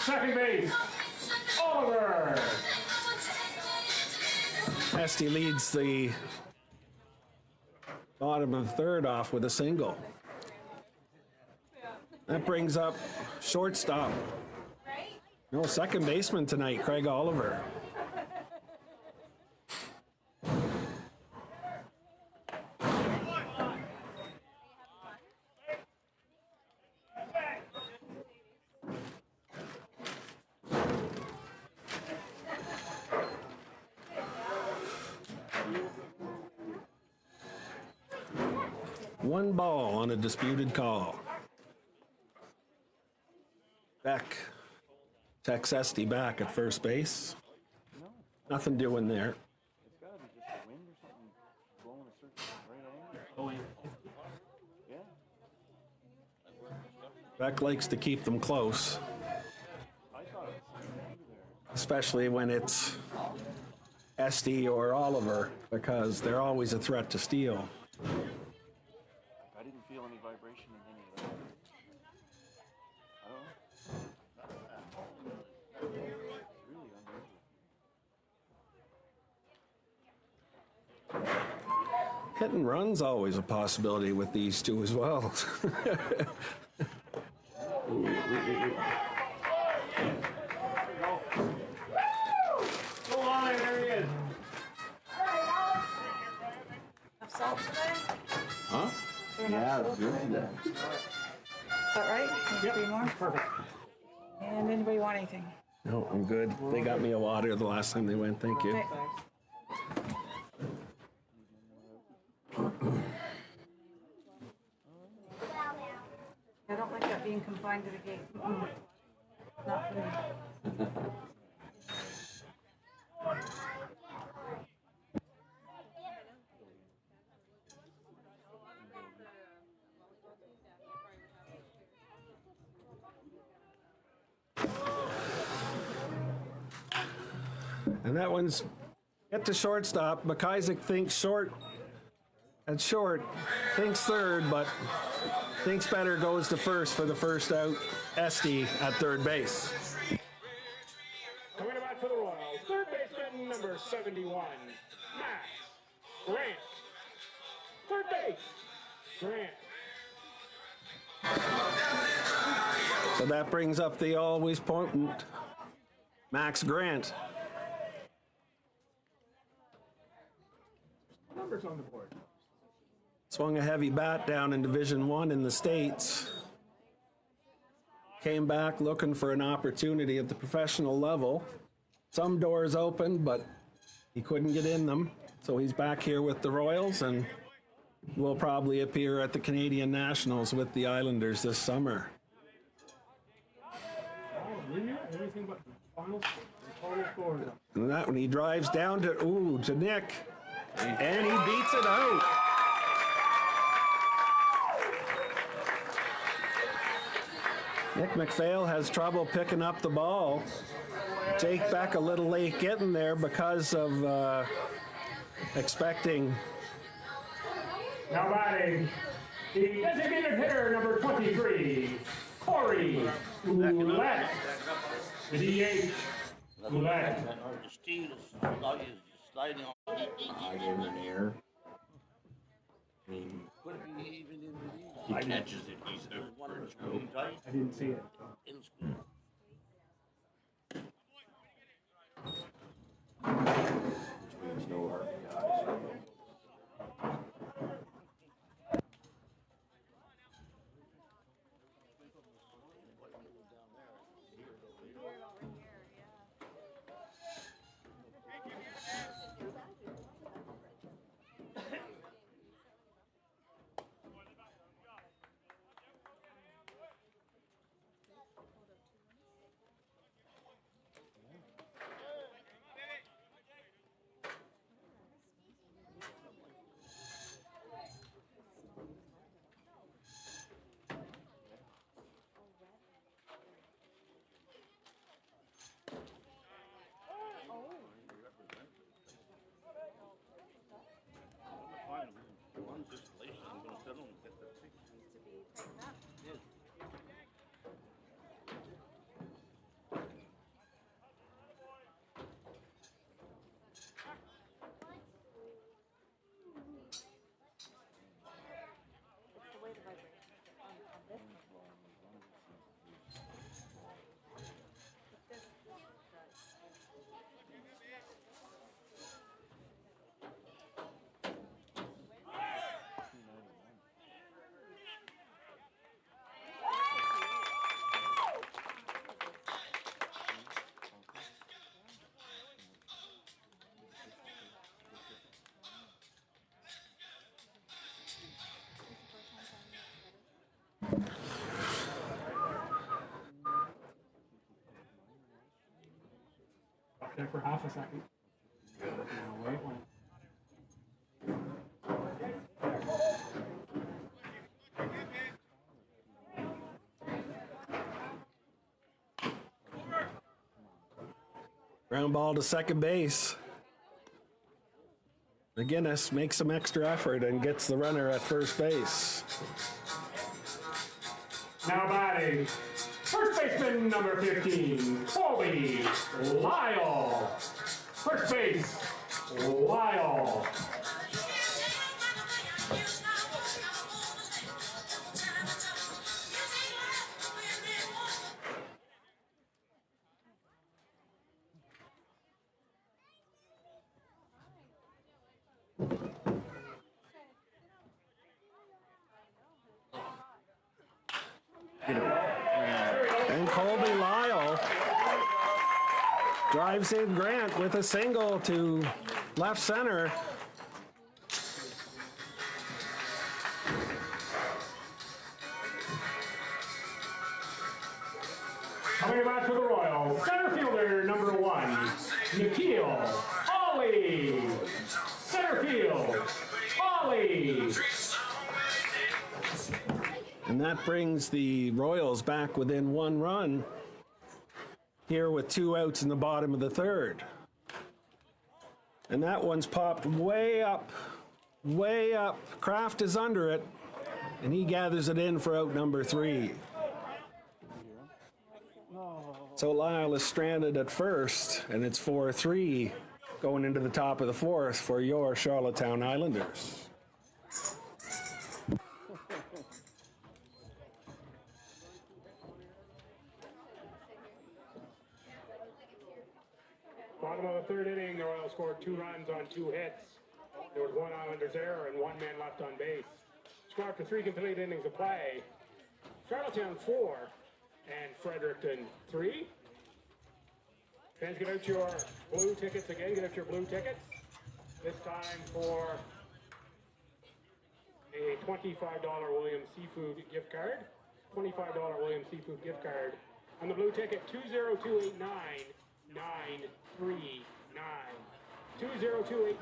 Second base, Oliver. Esty leads the bottom of the third off with a single. That brings up shortstop. No, second baseman tonight, Craig Oliver. One ball on a disputed call. Beck takes Esty back at first base. Nothing doing there. It's gotta be just the wind or something blowing a certain right angle. Yeah. Beck likes to keep them close, I thought it was there. especially when it's Esty or Oliver, because they're always a threat to steal. I didn't feel any vibration in any of that. I don't know. It's really unusual. Hit and run's always a possibility with these two as well. Go on, there he is. Have salt today? Huh? Yeah, it's good today. Is that right? Need three more? Perfect. And anybody want anything? No, I'm good. They got me a water the last time they went. Thank you. Okay. I don't like that being confined to the gate. Not for me. And that one's hit to shortstop. McIsaac thinks short at short, thinks third, but thinks better, goes to first for the first out. Esty at third base. Coming back for the Royals, third baseman number 71, Max Grant. Third base, Grant. So that brings up the always potent Max Grant. Numbers on the board. Swung a heavy bat down in Division I in the States. Came back looking for an opportunity at the professional level. Some doors open, but he couldn't get in them. So he's back here with the Royals and will probably appear at the Canadian Nationals with the Islanders this summer. Oh, really? Everything but final score. And that when he drives down to Nick, and he beats it out. Nick McPhail has trouble picking up the ball. Jake Beck a little late getting there because of expecting. Now batting, the designated hitter number 23, Corey Ouellette. The DH, Ouellette. The steel is sliding on. I gave him an air. I mean, Could it be even in the he I didn't- catches it. He's one of the screen tight I didn't see it. in school? which means no RBIs. Stop there for half a second. Now wait one. Ground ball to second base. McGinnis makes some extra effort and gets the runner at first base. Now batting, first baseman number 15, Colby Lyle. First base, Lyle. And Colby Lyle drives in Grant with a single to left center. Coming back to the Royals, center fielder number 1, Nikhil Ollie. Center field, Ollie. And that brings the Royals back within 1 run here with 2 outs in the bottom of the third. And that one's popped way up, way up. Kraft is under it, and he gathers it in for out number 3. So Lyle is stranded at first, and it's 4-3 going into the top of the fourth for your Charlottetown Islanders. Bottom of the third inning, the Royals scored 2 runs on 2 hits. There was 1 Islanders error and 1 man left on base. Score after 3 complete innings of play. Charlottetown 4 and Fredericton 3. Fans, get out your blue tickets again. Get out your blue tickets. This time for a $25 Williams Seafood gift card. $25 Williams Seafood gift card. On the blue ticket, 20289-939. 20289-939.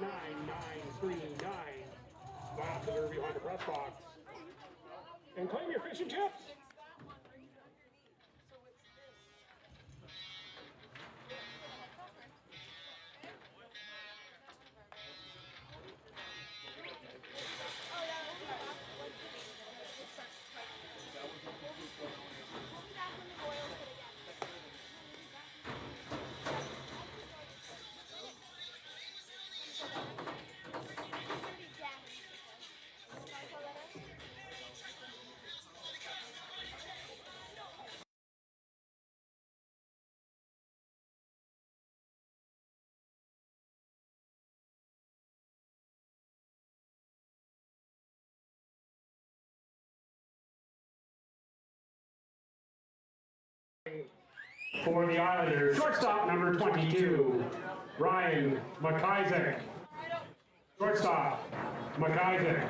Line up the door behind the press box. And claim your fish and chips. For the Islanders, shortstop number 22, Ryan McIsaac. Shortstop, McIsaac.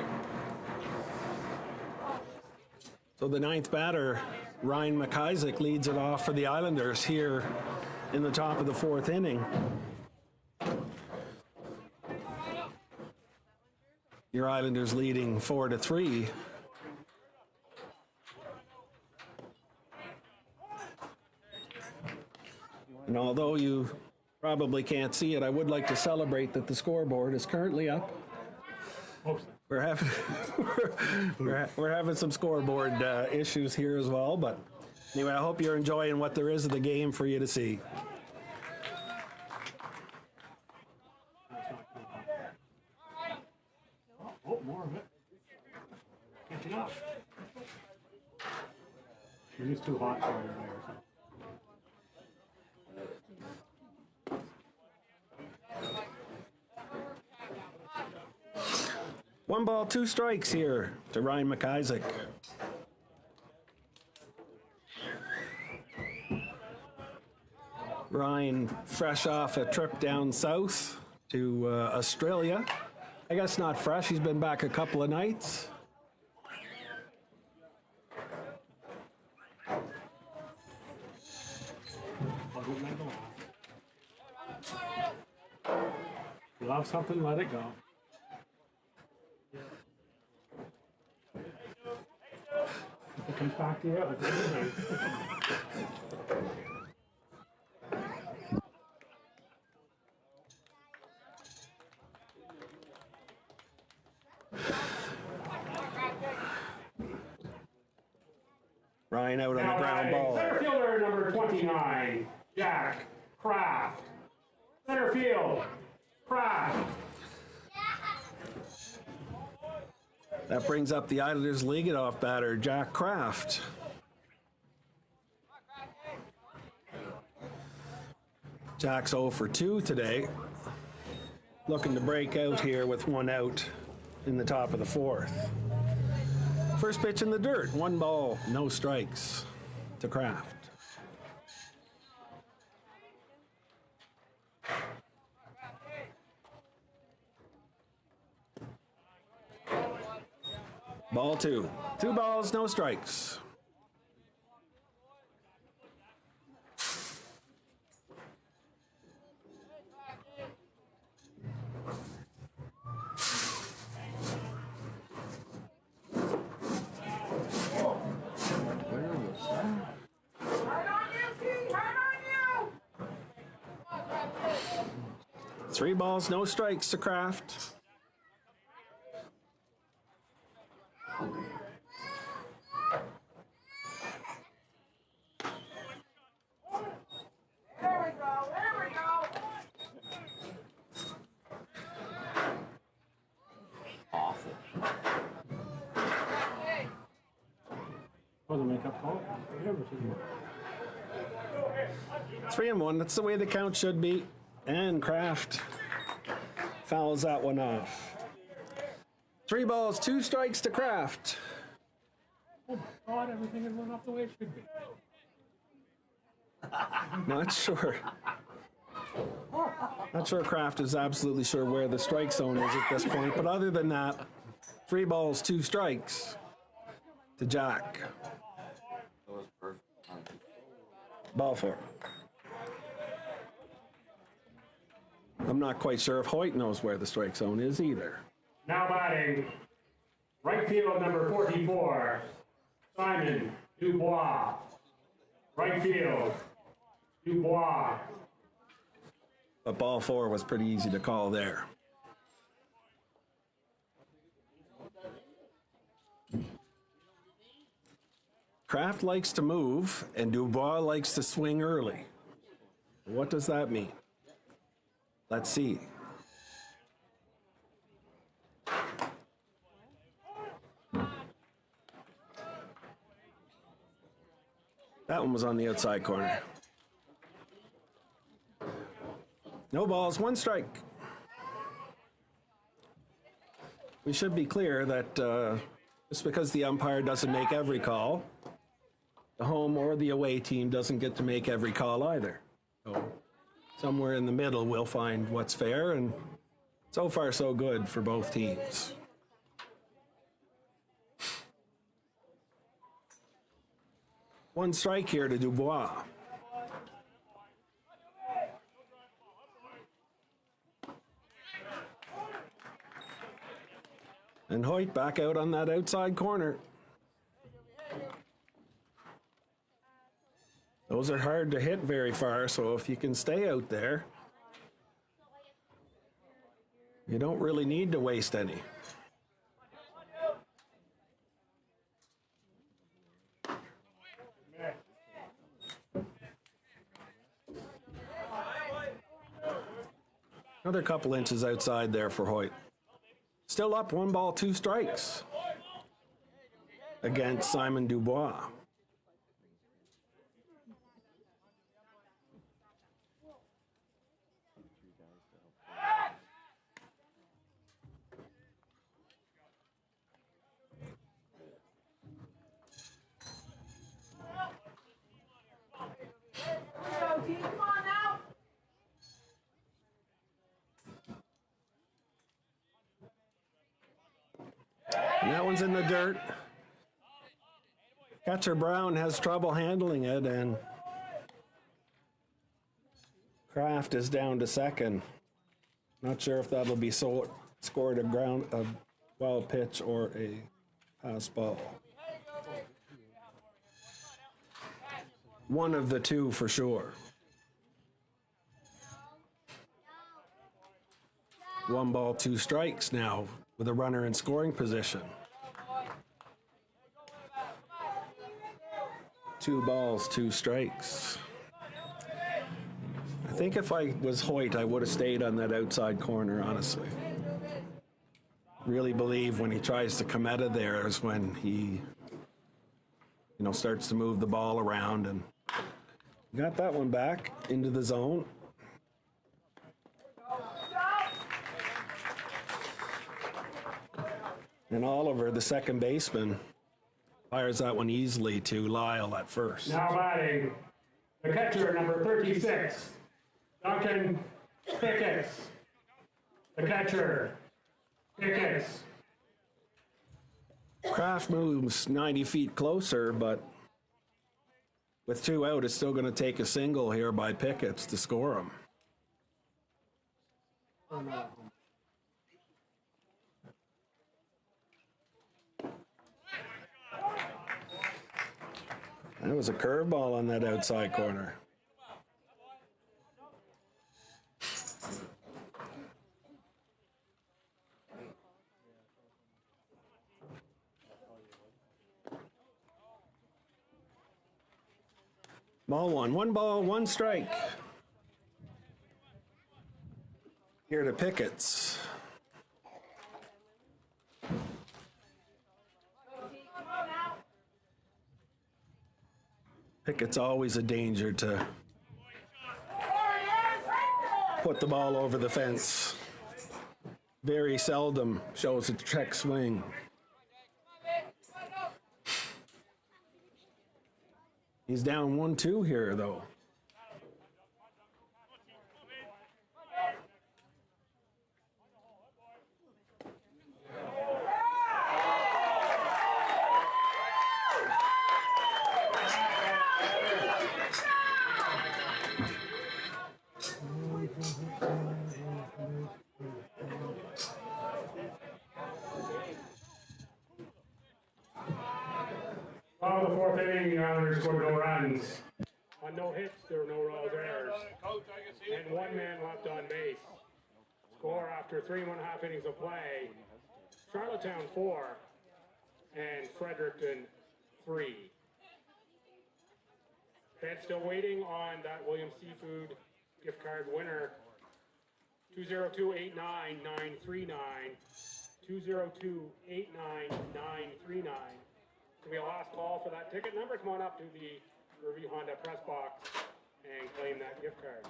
So the 9th batter, Ryan McIsaac, leads it off for the Islanders here in the top of the 4th inning. Your Islanders leading 4-3. And although you probably can't see it, I would like to celebrate that the scoreboard is currently up. We're having we're having some scoreboard issues here as well, but anyway, I hope you're enjoying what there is of the game for you to see. Oh, more of it. Catching up. You're just too hot for you there. So. 1 ball, 2 strikes here to Ryan McIsaac. Ryan, fresh off a trip down south to Australia. I guess not fresh, he's been back a couple of nights. You love something, let it go. If it comes back to you, it's everything. Ryan out on the Now ground batting, ball. center fielder number 29, Jack Kraft. Center field, Kraft. That brings up the Islanders leadoff batter, Jack Kraft. Jack's 0 for 2 today. Looking to break out here with one out in the top of the fourth. First pitch in the dirt, 1 ball, no strikes to Kraft. Ball 2. 2 balls, no strikes. Three balls, no strikes to Kraft. Awful. Was a makeup call? 3-1, that's the way the count should be. And Kraft fouls that one off. 3 balls, 2 strikes to Kraft. God, everything is went off the way it should be. Not sure. Not sure Kraft is absolutely sure where the strike zone is at this point, but other than that, 3 balls, 2 strikes to Jack. That was perfect. Ball 4. I'm not quite sure if Hoyt knows where the strike zone is either. Now batting, right field number 44, Simon Dubois. Right field, Dubois. But ball 4 was pretty easy to call there. Kraft likes to move, and Dubois likes to swing early. What does that mean? Let's see. That one was on the outside corner. No balls, 1 strike. We should be clear that just because the umpire doesn't make every call, the home or the away team doesn't get to make every call either. So somewhere in the middle we'll find what's fair, and so far so good for both teams. One strike here to Dubois. And Hoyt back out on that outside corner. Those are hard to hit very far, so if you can stay out there, you don't really need to waste any. Another couple inches outside there for Hoyt. Still up 1 ball, 2 strikes against Simon Dubois. Come on now. And that one's in the dirt. Catcher Brown has trouble handling it, and Kraft is down to second. Not sure if that'll be scored a wild pitch or a pass ball. One of the two for sure. 1 ball, 2 strikes now with a runner in scoring position. 2 balls, 2 strikes. I think if I was Hoyt, I would have stayed on that outside corner, honestly. Really believe when he tries to come out of there is when he, starts to move the ball around, and got that one back into the zone. And Oliver, the second baseman, fires that one easily to Lyle at first. Now batting, the catcher, number 36, Duncan Pickett. The catcher, Pickett. Kraft moves 90 feet closer, but with 2 out, it's still going to take a single here by Pickett to score him. That was a curveball on that outside corner. Ball 1. 1 ball, 1 strike. Here to Pickett's. Pickett's always a danger to put the ball over the fence. Very seldom shows a check swing. He's down 1-2 here, though. Bottom of the 4th inning, the Islanders scored no runs. On no hits, there were no Royals errors. And 1 man left on base. Score after 3.5 innings of play. Charlottetown 4 and Fredericton 3. Fans still waiting on that Williams Seafood gift card winner. 202-89939. 202-89939. Could be a last call for that ticket number. Come on up to the Review Honda press box and claim that gift card.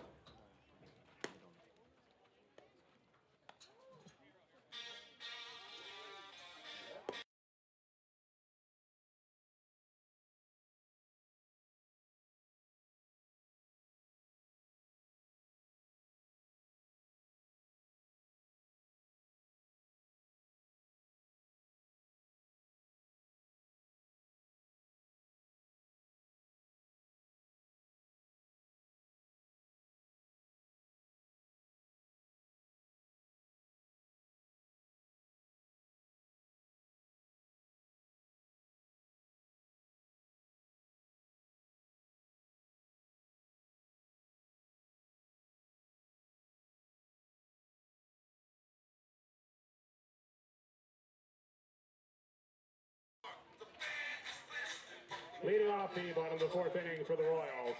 Leading off the bottom of the 4th inning for the Royals.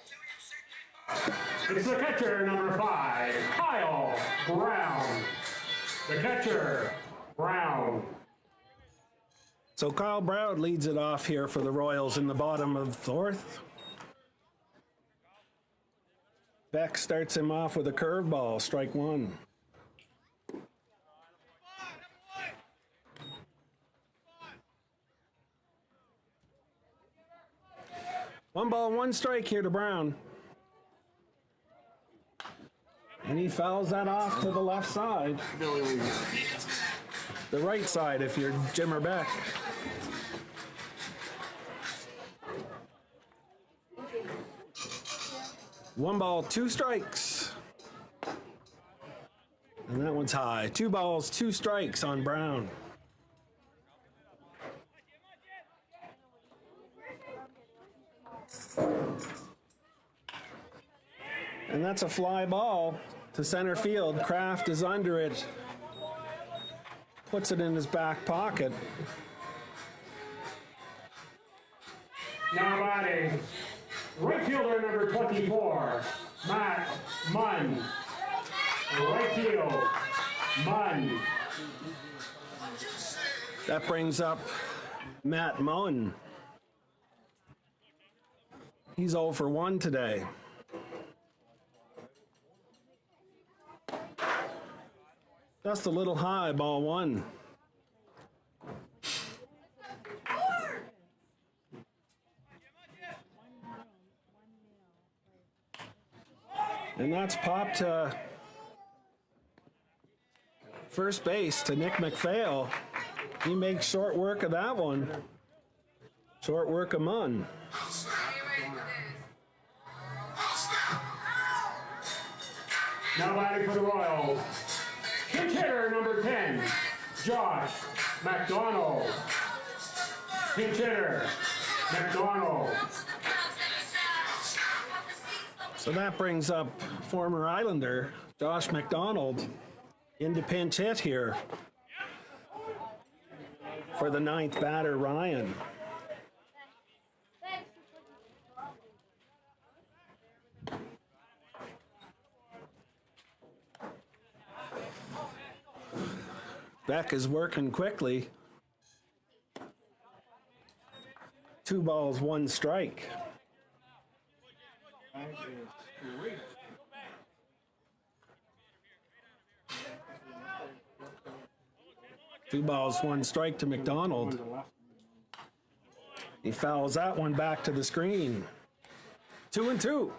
It's the catcher, number 5, Kyle Brown. The catcher, Brown. So Kyle Brown leads it off here for the Royals in the bottom of the 4th. Beck starts him off with a curveball, strike 1. One ball, 1 strike here to Brown. And he fouls that off to the left side. The right side if you're Jimmer Beck. One ball, 2 strikes. And that one's high. 2 balls, 2 strikes on Brown. And that's a fly ball to center field. Kraft is under it. Puts it in his back pocket. Now batting, right fielder number 24, Matt Munn. Right field, Munn. That brings up Matt Munn. He's 0 for 1 today. Just a little high, ball 1. And that's popped to first base to Nick McPhail. He makes short work of that one. Short work of Munn. Now batting for the Royals, pinch hitter number 10, Josh McDonald. Pinch hitter, McDonald. So that brings up former Islander Josh McDonald into pinch hit here for the 9th batter, Ryan. Beck is working quickly. 2 balls, 1 strike. Two balls, 1 strike to McDonald. He fouls that one back to the screen. 2-2.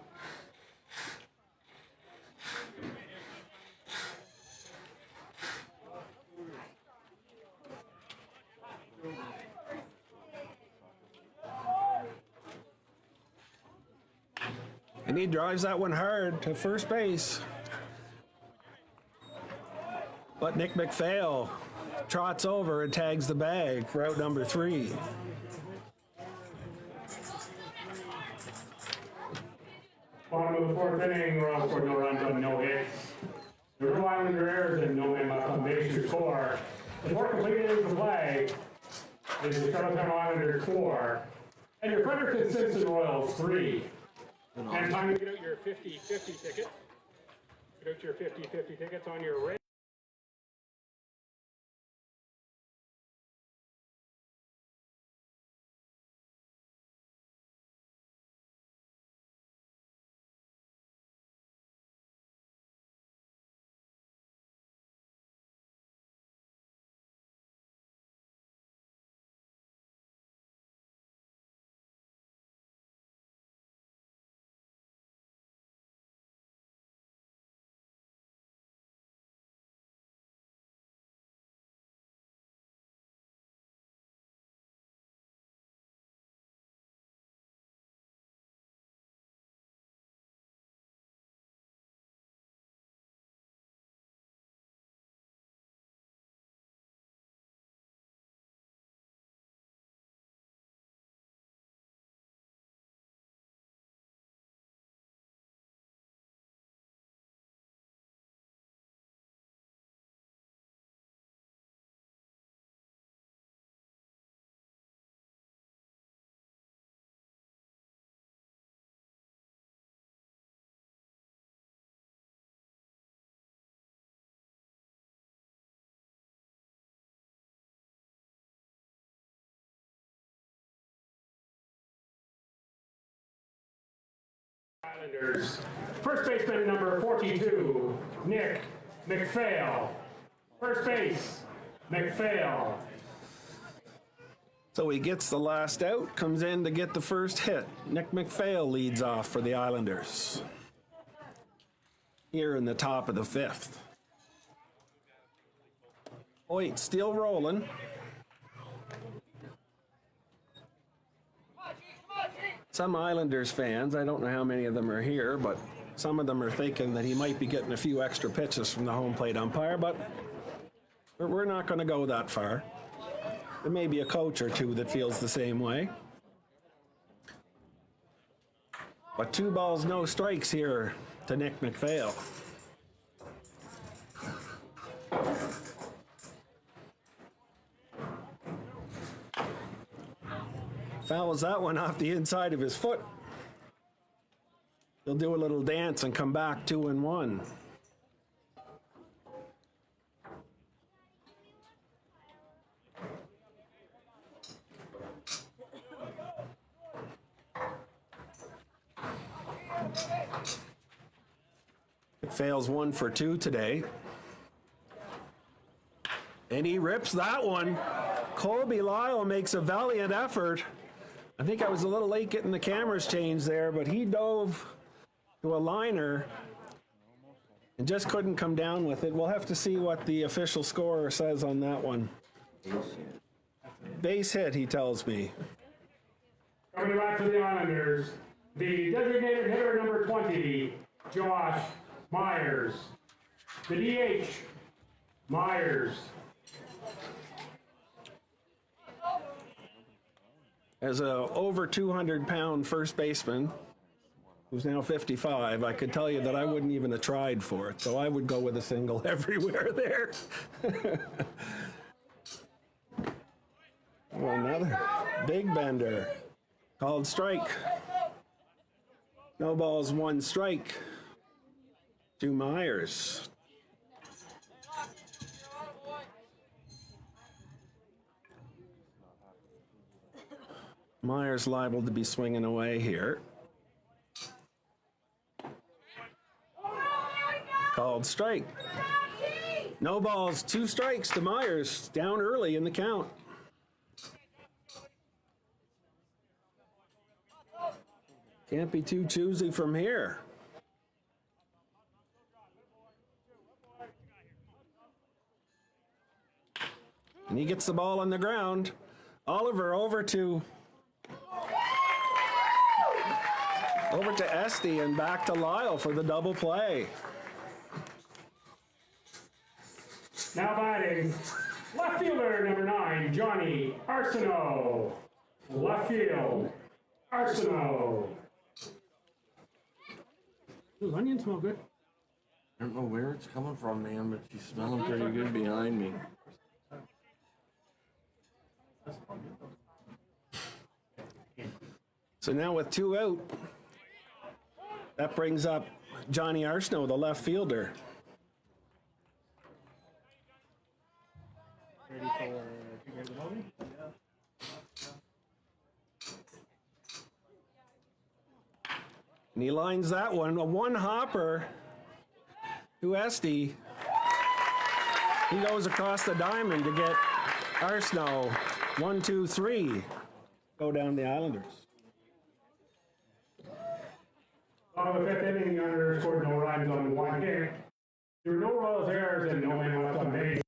And he drives that one hard to first base. But Nick McPhail trots over and tags the bag for out number 3. Bottom of the 4th inning, Royals scored no runs on no hits. The Rhode Islander errors and no men left on base to score. The 4 completed innings of play is the Charlottetown Islanders 4 and your Fredericton Simpson Royals 3. And time to get out your 50-50 ticket. Get out your 50-50 tickets on your radio. Islanders. First baseman number 42, Nick McPhail. First base, McPhail. So he gets the last out, comes in to get the first hit. Nick McPhail leads off for the Islanders here in the top of the 5th. Hoyt still rolling. Some Islanders fans, I don't know how many of them are here, but some of them are thinking that he might be getting a few extra pitches from the home plate umpire, but we're not going to go that far. There may be a coach or two that feels the same way. But 2 balls, no strikes here to Nick McPhail. Fouls that one off the inside of his foot. He'll do a little dance and come back 2-1. Fails 1 for 2 today. And he rips that one. Colby Lyle makes a valiant effort. I think I was a little late getting the cameras changed there, but he dove to a liner and just couldn't come down with it. We'll have to see what the official scorer says on that one. Base hit, he tells me. Coming back to the Islanders, the designated hitter number 20, Josh Myers. The DH, Myers. As a over 200-pound first baseman, who's now 55, I could tell you that I wouldn't even have tried for it, so I would go with a single everywhere there. Oh, another big bender. Called strike. No balls, 1 strike to Myers. Myers liable to be swinging away here. Called strike. No balls, 2 strikes to Myers, down early in the count. Can't be too choosy from here. And he gets the ball on the ground. Oliver over to Esty and back to Lyle for the double play. Now batting, left fielder number 9, Johnny Arsenault. Left field, Arsenault. Those onions smell good. I don't know where it's coming from, man, but she's smelling pretty good behind me. So now with 2 out, that brings up Johnny Arsenault, the left fielder. Ready for the movie? And he lines that one, a 1 hopper to Esty. He goes across the diamond to get Arsenault. 1, 2, 3. Go down the Islanders. Bottom of the 5th inning, the Islanders scored no runs on 1 hit. There were no Royals errors and no men left on base.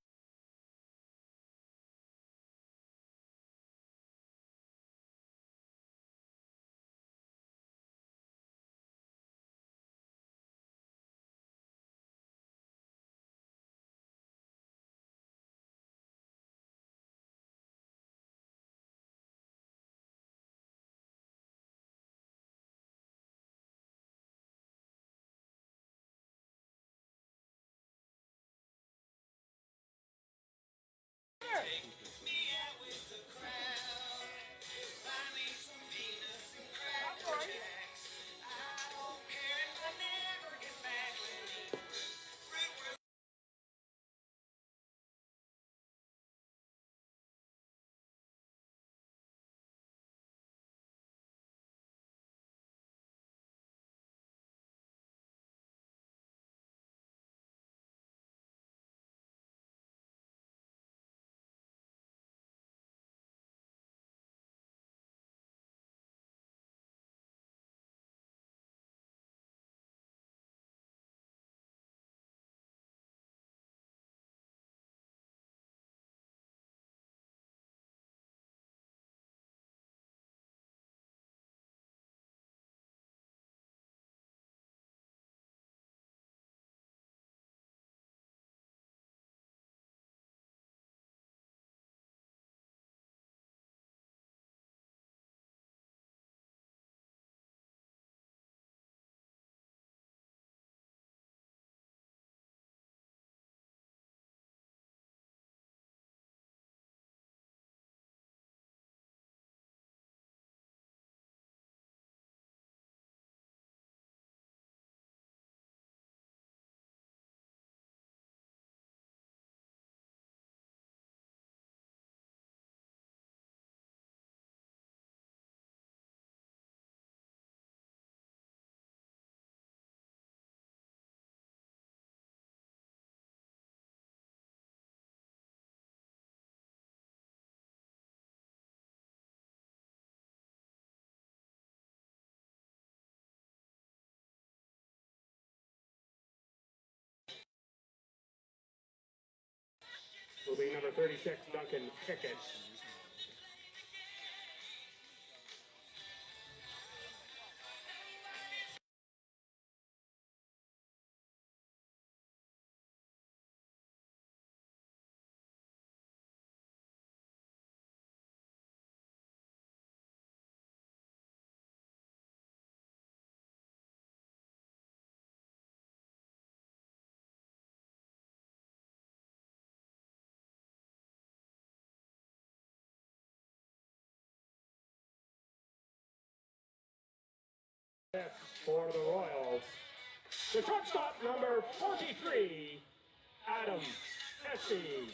will be number 36, Duncan Pickett. For the Royals, the shortstop number 43, Adam Esty.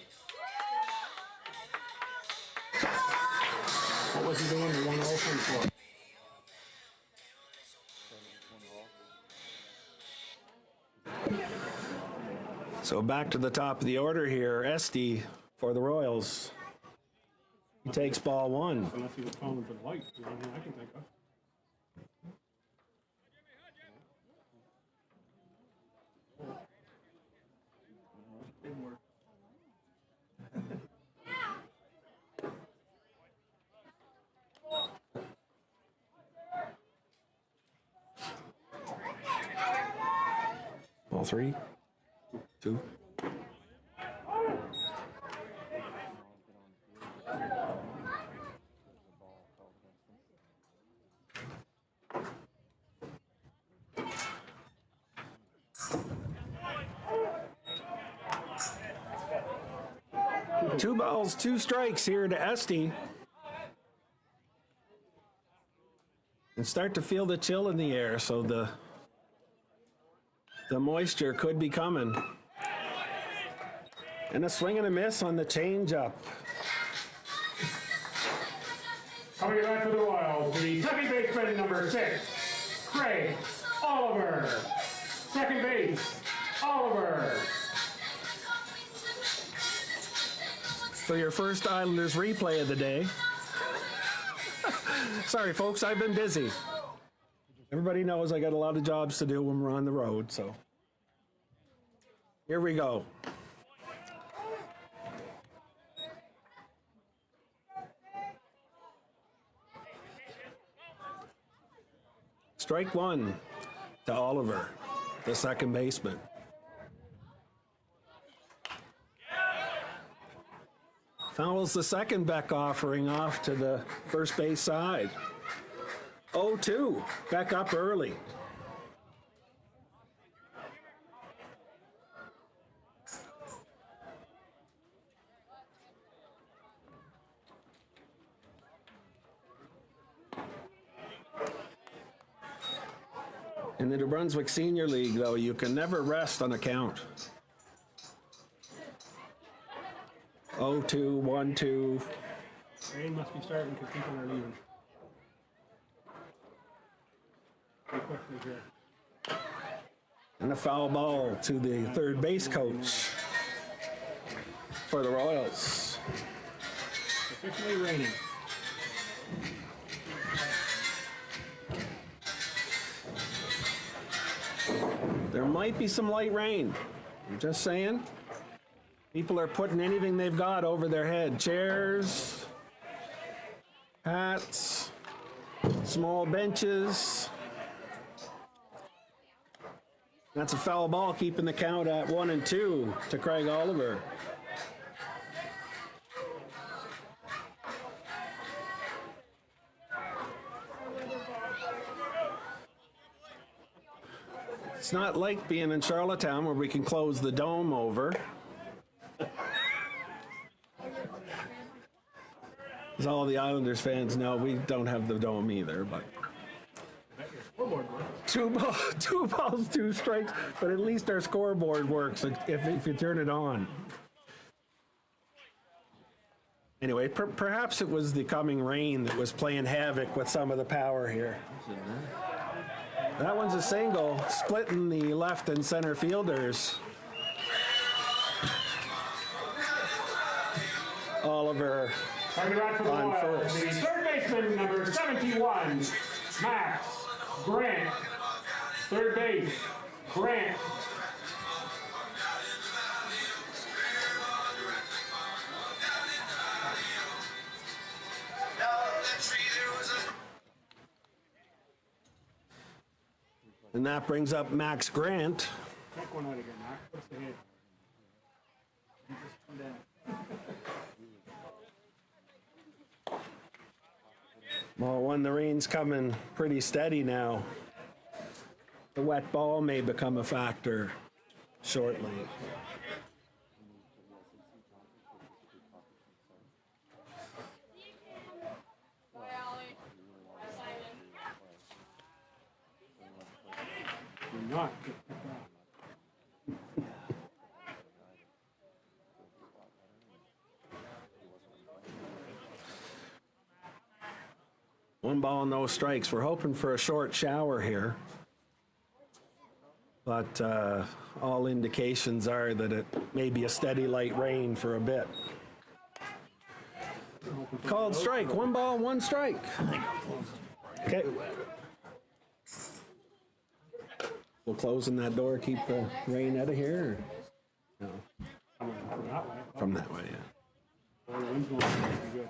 What was he doing? The 1-0 for? So back to the top of the order here. Esty for the Royals. He takes ball one. Unless he was calling for the light, the only thing I can think of. Ball three, two. Two balls, two strikes here to Esty. And start to feel the chill in the air, so the moisture could be coming. And a swing and a miss on the changeup. Coming back for the Royals, the second baseman number 6, Craig Oliver. Second base, Oliver. For your first Islanders replay of the day. Sorry, folks, I've been busy. Everybody knows I got a lot of jobs to do when we're on the road, so. Here we go. Strike one to Oliver, the second baseman. Fouls the second Beck offering off to the first base side. 0-2, Beck up early. In the New Brunswick Senior League, though, you can never rest on a count. 0-2, 1-2. Rain must be starting because people are leaving. Pretty quickly here. And a foul ball to the third base coach for the Royals. Officially raining. There might be some light rain. I'm just saying. People are putting anything they've got over their head. Chairs, hats, small benches. That's a foul ball, keeping the count at 1-2 to Craig Oliver. It's not like being in Charlottetown where we can close the dome over. As all the Islanders fans know, we don't have the dome either, but two balls, two strikes, but at least our scoreboard works if you turn it on. Anyway, perhaps it was the coming rain that was playing havoc with some of the power here. That one's a single, splitting the left and center fielders. Oliver on first. The third baseman, number 71, Max Grant. Third base, Grant. And that brings up Max Grant. Check one out again, Max. What's the hit? Well, when the rain's coming pretty steady now, the wet ball may become a factor shortly. Do not. One ball, no strikes. We're hoping for a short shower here. But all indications are that it may be a steady light rain for a bit. Called strike. One ball, one strike. Okay. We'll closing that door, keep the rain out of here? Or? No. From that way. From that way, yeah. Oh, the wind's going pretty good.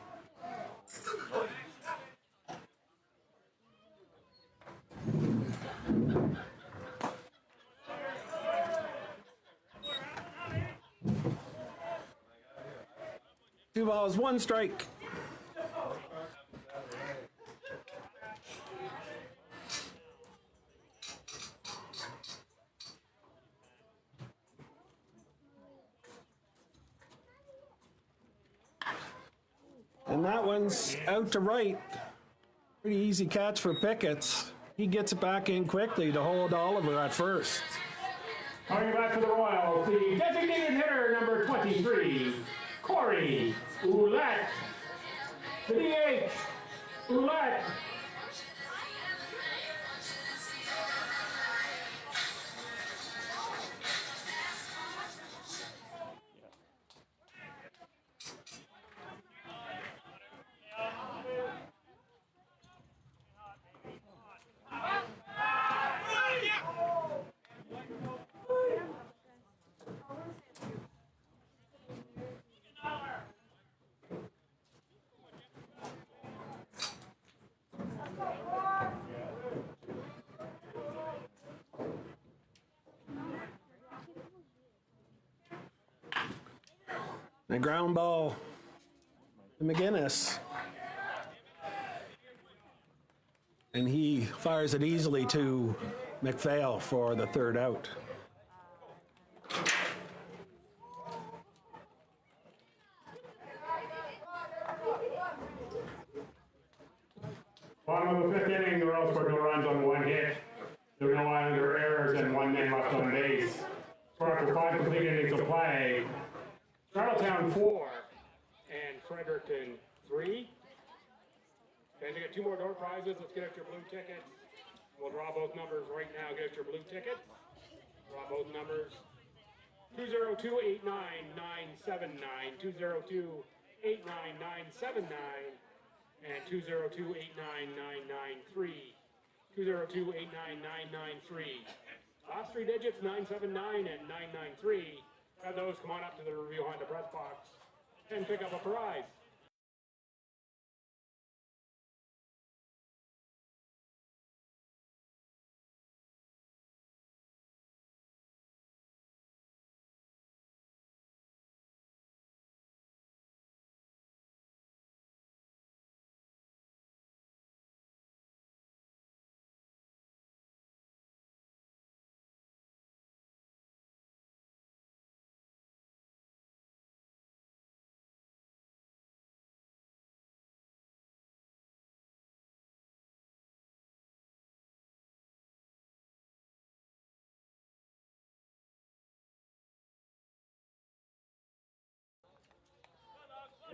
Two balls, one strike. And that one's out to right. Pretty easy catch for Pickett's. He gets it back in quickly to hold Oliver at first. Coming back to the Royals, the designated hitter, number 23, Corey Ouellette. The DH, Ouellette. A ground ball to McGinnis. And he fires it easily to McPhail for the third out. Bottom of the fifth inning, the Royals scored no runs on one hit. There were no Islander errors and one man left on base. Score after 5 complete innings of play. Charlottetown 4 and Fredericton 3. And to get 2 more door prizes, let's get out your blue tickets. We'll draw both numbers right now. Get out your blue ticket. Draw both numbers. 202-89979, 202-89979, and 202-89993. 202-89993. Last 3 digits, 979 and 993. Have those come on up to the Review Honda press box and pick up a prize.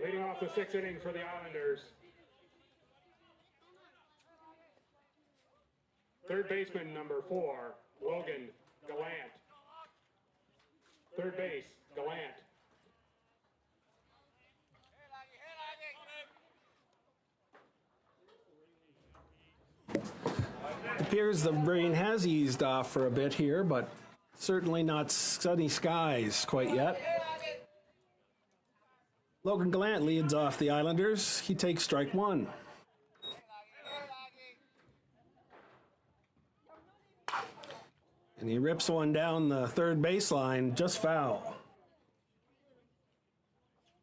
Leading off the 6th inning for the Islanders. Third baseman, number 4, Logan Gallant. Third base, Gallant. Appears the rain has eased off for a bit here, but certainly not sunny skies quite yet. Logan Gallant leads off the Islanders. He takes strike 1. And he rips one down the third baseline, just foul.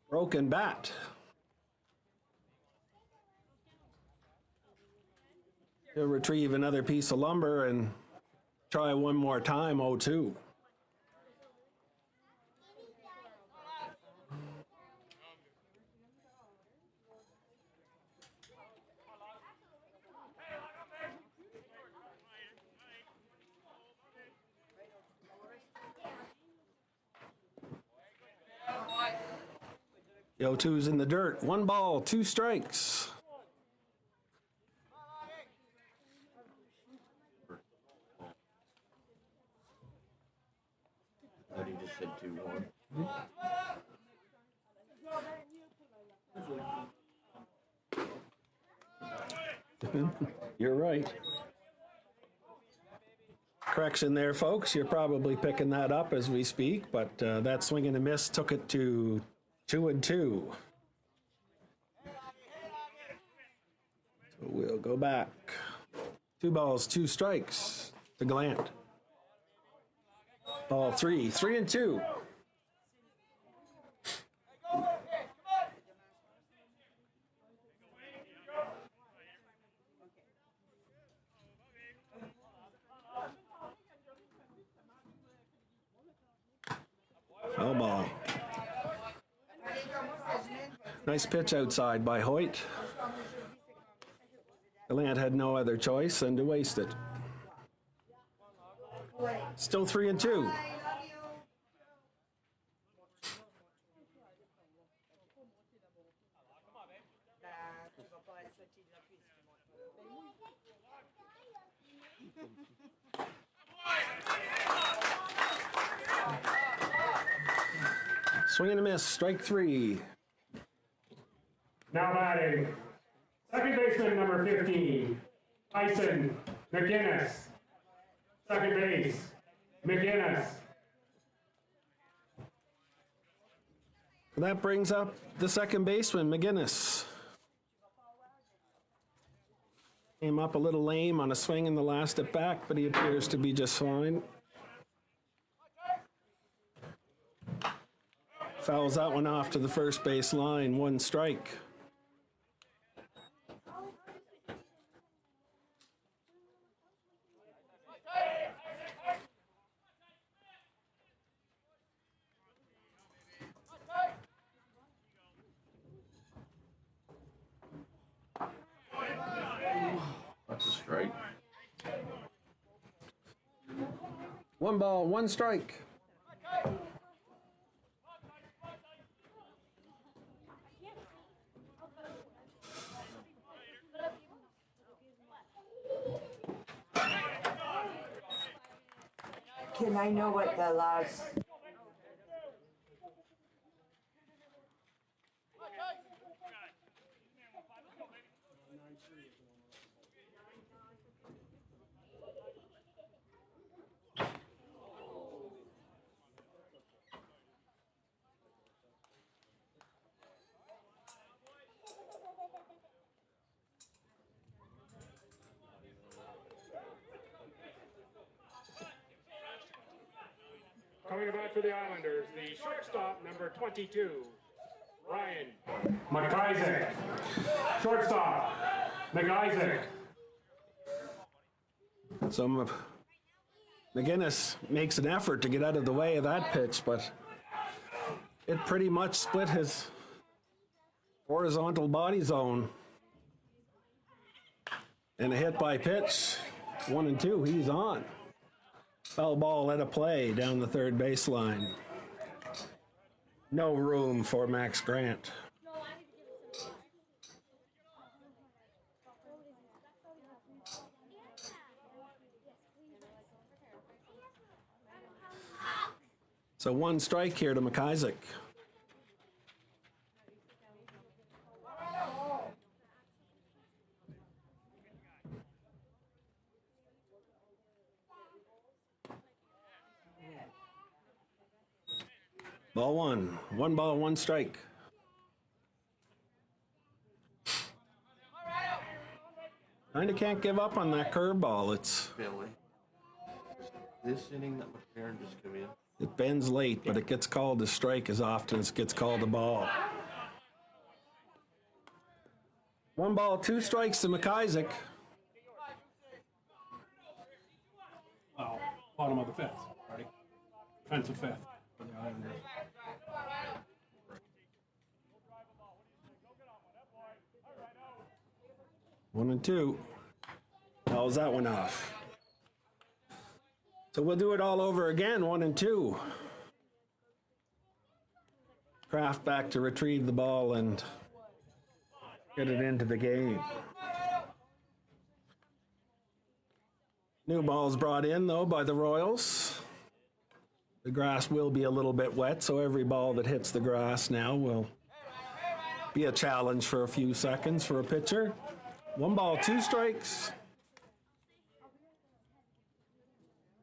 Broken bat. He'll retrieve another piece of lumber and try one more time, 0-2. The 0-2's in the dirt. 1 ball, 2 strikes. I thought he just said 2-1. You're right. Correction there, folks. You're probably picking that up as we speak, but that swing and a miss took it to 2-2. So we'll go back. 2 balls, 2 strikes to Glant. Ball 3, 3-2. Foul ball. Nice pitch outside by Hoyt. Gallant had no other choice than to waste it. Still 3-2. Swing and a miss, strike 3. Now batting, second baseman number 15, Tyson McGinnis. Second base, McGinnis. That brings up the second baseman, McGinnis. Came up a little lame on a swing in the last at bat, but he appears to be just fine. Fouls that one off to the first base line, 1 strike. That's a strike. 1 ball, 1 strike. Can I know what the last? Coming back for the Islanders, the shortstop number 22, Ryan McIsaac. Shortstop, McIsaac. So McGinnis makes an effort to get out of the way of that pitch, but it pretty much split his horizontal body zone. And a hit by pitch, 1 and 2, he's on. Foul ball at a play down the third baseline. No room for Max Grant. So 1 strike here to McIsaac. Ball 1. 1 ball, 1 strike. Kinda can't give up on that curveball. It's Billy. This inning that McLaren just came in. It bends late, but it gets called a strike as often as it gets called a ball. 1 ball, 2 strikes to McIsaac. Well, bottom of the fifth, ready? Defensive fifth for the Islanders. 1-2. Fouls that one off. So we'll do it all over again, 1-2. Kraft back to retrieve the ball and get it into the game. New ball's brought in, though, by the Royals. The grass will be a little bit wet, so every ball that hits the grass now will be a challenge for a few seconds for a pitcher. 1 ball, 2 strikes.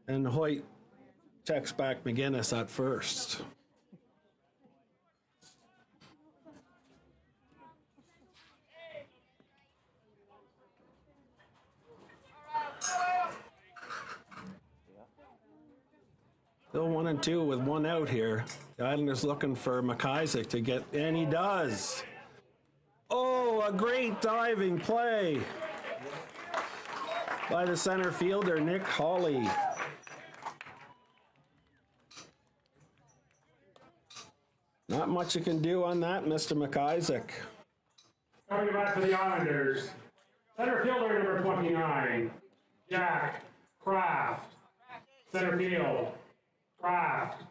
And Hoyt checks back McGinnis at first. Still 1-2 with 1 out here. The Islanders looking for McIsaac to get, and he does. Oh, a great diving play by the center fielder, Nick Hawley. Not much you can do on that, Mr. McIsaac. Coming back to the Islanders, center fielder number 29, Jack Kraft. Center field, Kraft.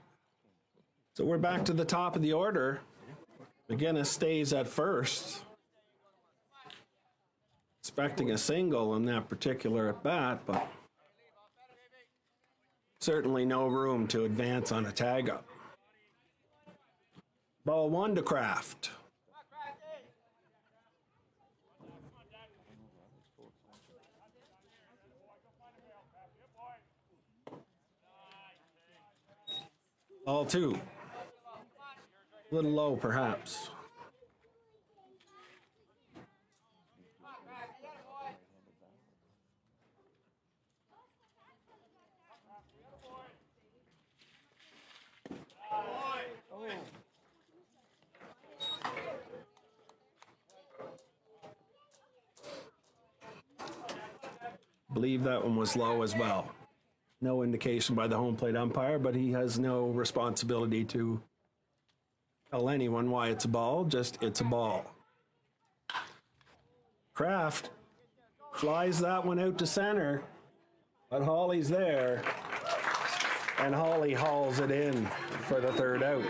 So we're back to the top of the order. McGinnis stays at first. Expecting a single in that particular at bat, but certainly no room to advance on a tag up. Ball 1 to Kraft. Ball 2. A little low, perhaps. Believe that one was low as well. No indication by the home plate umpire, but he has no responsibility to tell anyone why it's a ball, just it's a ball. Kraft flies that one out to center, but Hawley's there, and Hawley hauls it in for the 3rd out.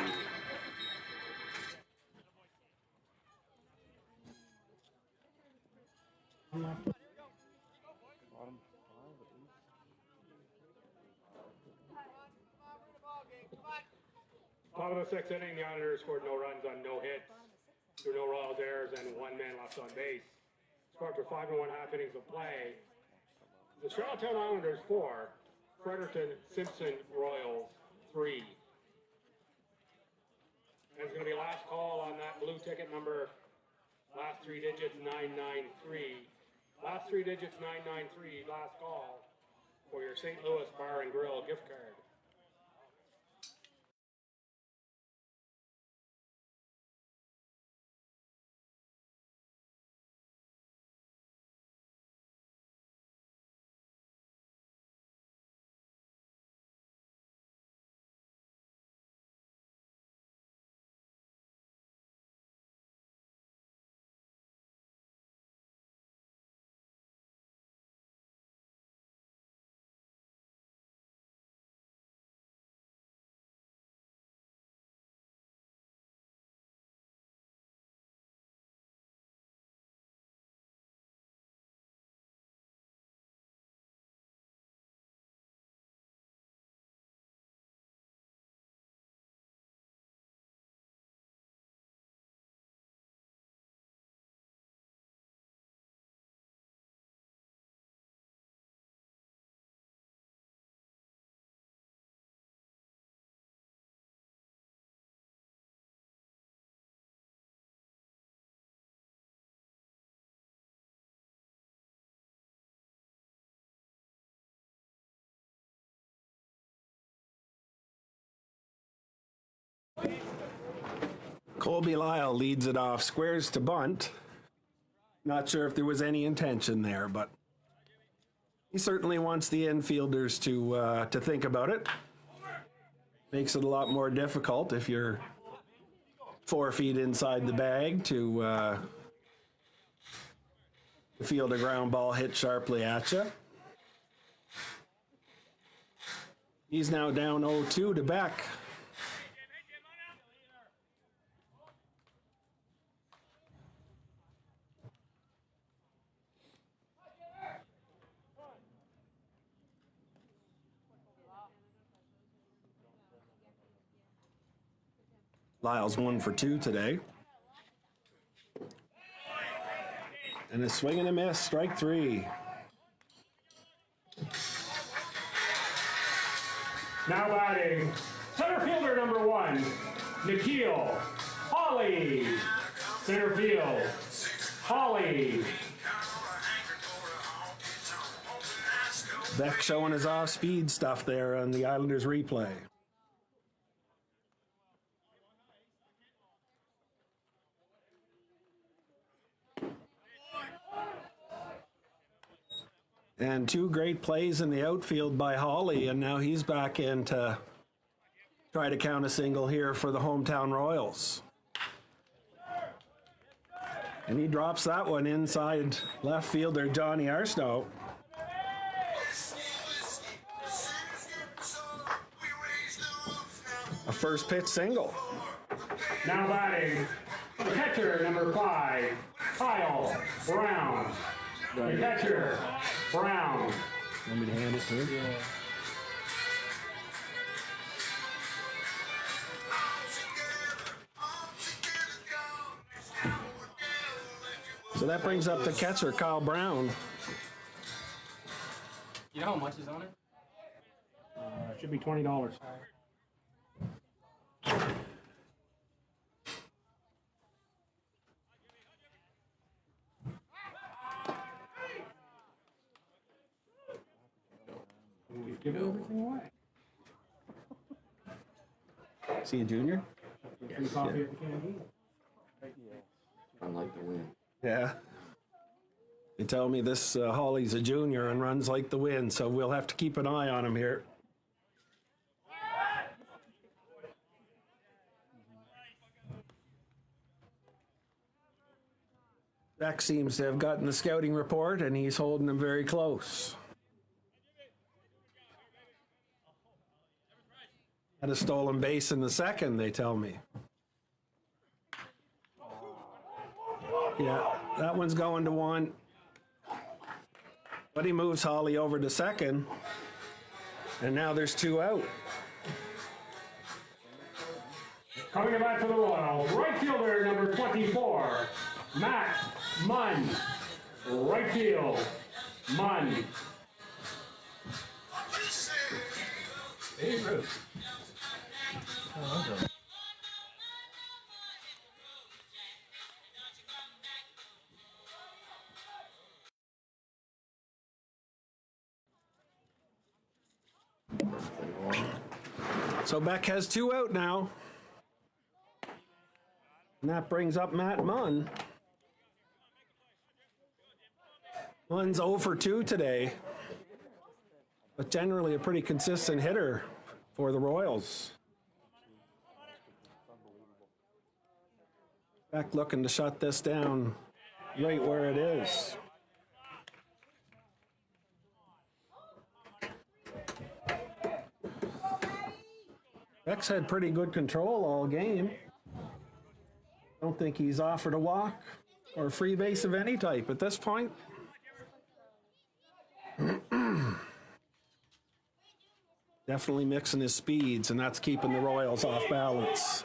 Top of the 6th inning, the Islanders scored no runs on no hits. There were no Royals errors and 1 man left on base. Scored for 5 1/2 innings of play. The Charlottetown Islanders 4, Fredericton Simpson Royals 3. And it's going to be last call on that blue ticket number, last 3 digits 993. Last 3 digits 993, last call for your St. Louis Bar and Grill gift card. Colby Lyle leads it off, squares to bunt. Not sure if there was any intention there, but he certainly wants the infielders to think about it. Makes it a lot more difficult if you're 4 feet inside the bag to field a ground ball hit sharply at you. He's now down 0-2 to Beck. Lyle's 1 for 2 today. And a swing and a miss, strike 3. Now batting, center fielder number 1, Nikhil Hawley. Center field, Hawley. Beck showing his off-speed stuff there on the Islanders replay. And 2 great plays in the outfield by Hawley, and now he's back in to try to count a single here for the hometown Royals. And he drops that one inside left fielder Johnny Arsenault. A first pitch single. Now batting, the catcher number 5, Kyle Brown. The catcher, Brown. Want me to hand it to him? Yeah. So that brings up the catcher, Kyle Brown. You know how much is on it? Should be $20. We've given everything away. Is he a junior? Free coffee at the canteen. I like the win. Yeah. They tell me this Hawley's a junior and runs like the wind, so we'll have to keep an eye on him here. Beck seems to have gotten the scouting report, and he's holding him very close. Had a stolen base in the second, they tell me. Yeah, that one's going to 1. But he moves Hawley over to second, and now there's 2 out. Coming back for the Royals, right fielder number 24, Matt Munn. Right field, Munn. Hey, Bruce. So Beck has 2 out now. And that brings up Matt Munn. Munn's 0 for 2 today, but generally a pretty consistent hitter for the Royals. Beck looking to shut this down right where it is. Beck's had pretty good control all game. Don't think he's offered a walk or a free base of any type at this point. Definitely mixing his speeds, and that's keeping the Royals off balance.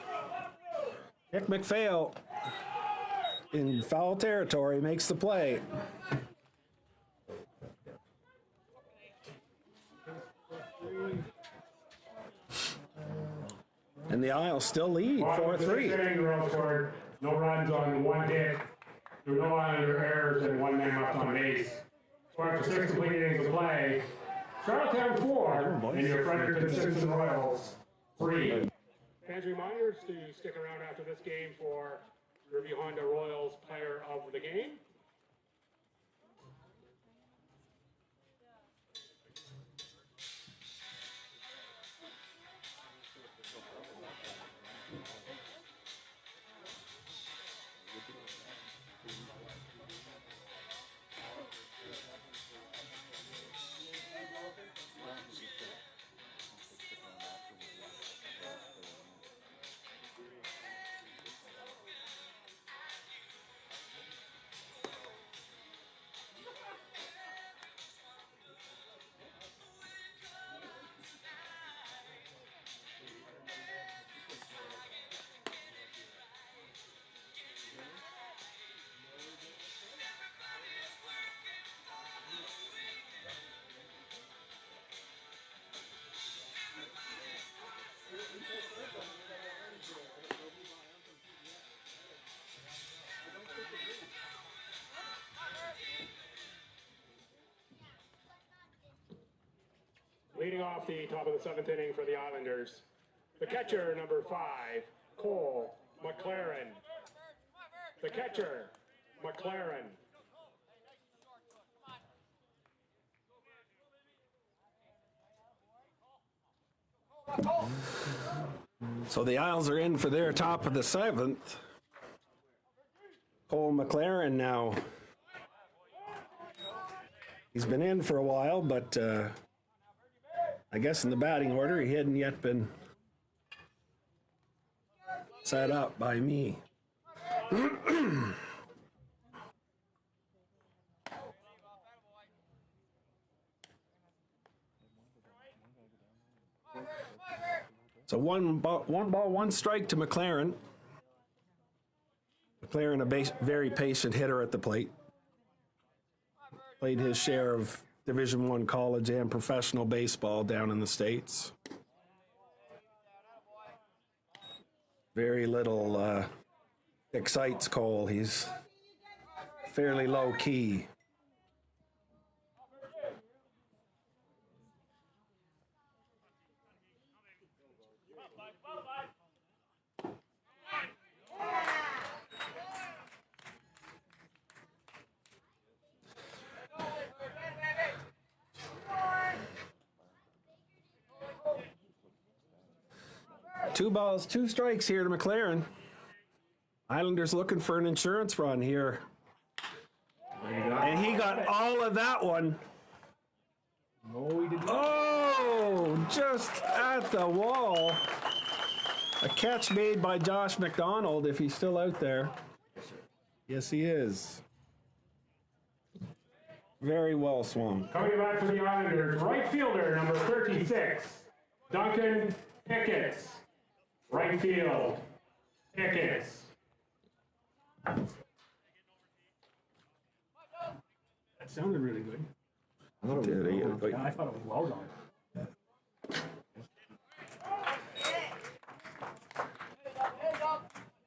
Nick McPhail in foul territory makes the play. And the Isles still lead 4-3. The Royals scored no runs on 1 hit. There were no Islander errors and 1 man left on base. So after 6 completed innings of play, Charlottetown 4 and your Fredericton Simpson Royals 3. Fans reminders to stick around after this game for Riverview Honda Royals Player of the Game. Leading off the top of the seventh inning for the Islanders, the catcher, number 5, Cole McLaren. The catcher, McLaren. So the Isles are in for their top of the seventh. Cole McLaren now. He's been in for a while, but I guess in the batting order, he hadn't yet been set up by me. So one ball, one strike to McLaren. McLaren, a very patient hitter at the plate. Played his share of Division I college and professional baseball down in the States. Very little excites Cole. He's fairly low key. Two balls, two strikes here to McLaren. Islanders looking for an insurance run here. And he got all of that one. No, he did not. Oh, just at the wall. A catch made by Josh McDonald, if he's still out there. Yes, he is. Very well swung. Coming back for the Islanders, right fielder, number 36, Duncan Pickett. Right field, Pickett. That sounded really good. I thought it I thought it was well done.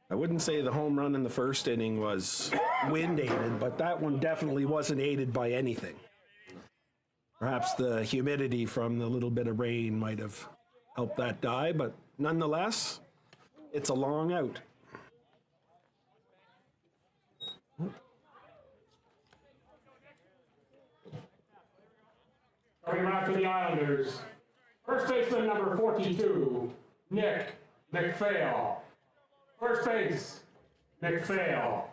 I wouldn't say the home run in the first inning was wind aided, but that one definitely wasn't aided by anything. Perhaps the humidity from the little bit of rain might have helped that die, but nonetheless, it's a long out. Coming back for the Islanders, first baseman number 42, Nick McPhail. First base, McPhail.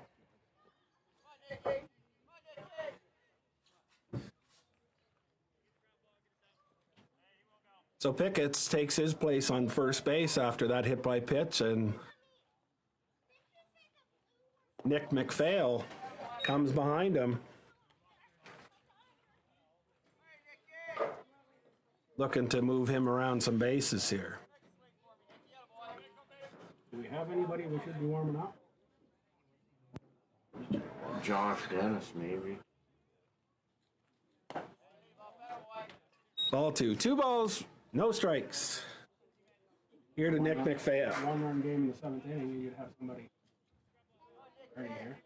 So Pickett takes his place on first base after that hit by pitch, and Nick McPhail comes behind him. Looking to move him around some bases here. Do we have anybody we should be warming up? Josh Dennis, maybe. Ball two. Two balls, no strikes. Here to Nick McPhail. One-run game in the seventh inning, you'd have somebody ready here.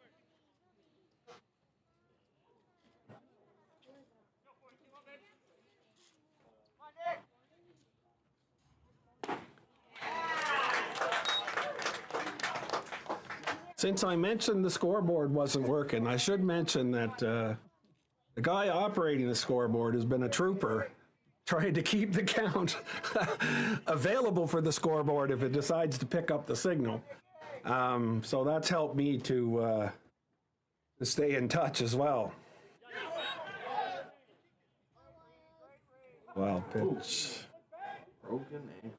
Since I mentioned the scoreboard wasn't working, I should mention that the guy operating the scoreboard has been a trooper trying to keep the count available for the scoreboard if it decides to pick up the signal. So that's helped me to stay in touch as well. Wow, pitch. Broken ankle.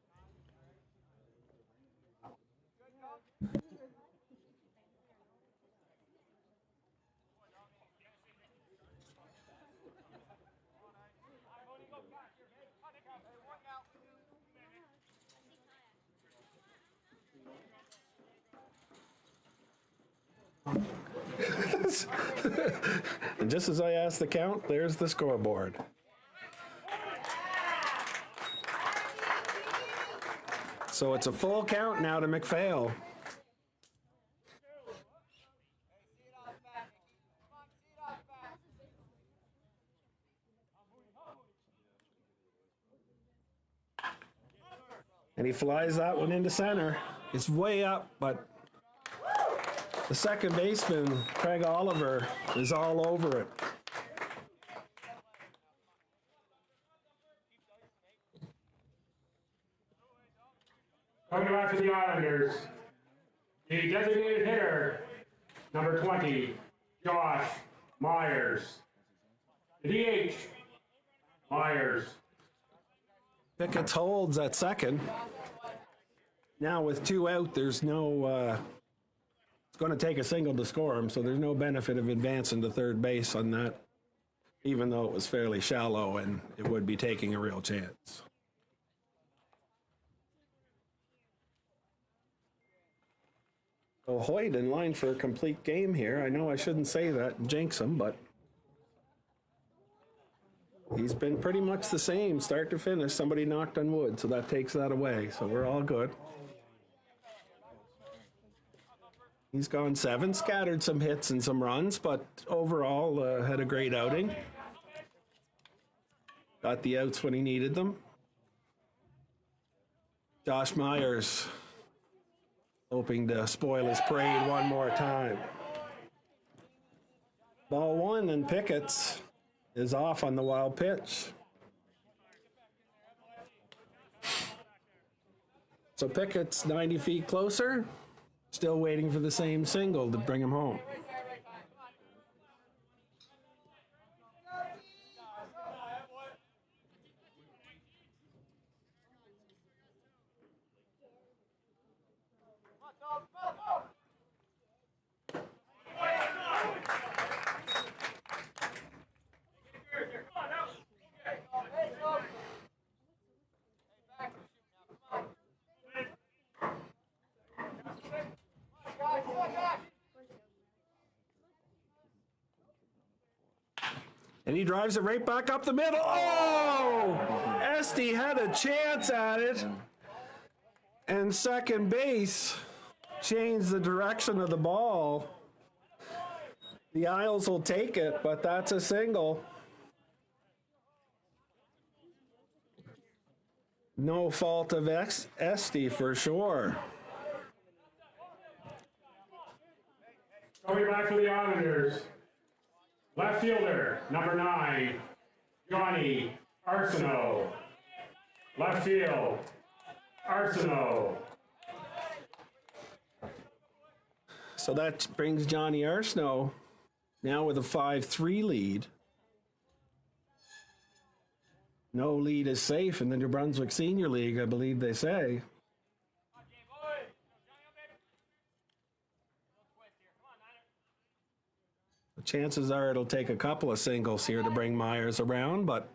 And just as I asked the count, there's the scoreboard. So it's a full count now to McPhail. And he flies that one into center. It's way up, but the second baseman, Craig Oliver, is all over it. Coming back to the Islanders, the designated hitter, number 20, Josh Myers. The DH, Myers. Pickett's holds at second. Now with 2 out, there's no, it's going to take a single to score him, so there's no benefit of advancing to third base on that, even though it was fairly shallow and it would be taking a real chance. So Hoyt in line for a complete game here. I know I shouldn't say that and jinx him, but he's been pretty much the same start to finish. Somebody knocked on wood, so that takes that away. So we're all good. He's gone 7, scattered some hits and some runs, but overall had a great outing. Got the outs when he needed them. Josh Myers hoping to spoil his parade one more time. Ball 1, and Pickett's is off on the wild pitch. So Pickett's 90 feet closer, still waiting for the same single to bring him home. And he drives it right back up the middle. Oh! Esty had a chance at it. And second base changed the direction of the ball. The Isles will take it, but that's a single. No fault of Esty for sure. Coming back for the Islanders, left fielder, number 9, Johnny Arsenault. Left field, Arsenault. So that brings Johnny Arsenault now with a 5-3 lead. No lead is safe in the New Brunswick Senior League, I believe they say. The chances are it'll take a couple of singles here to bring Myers around, but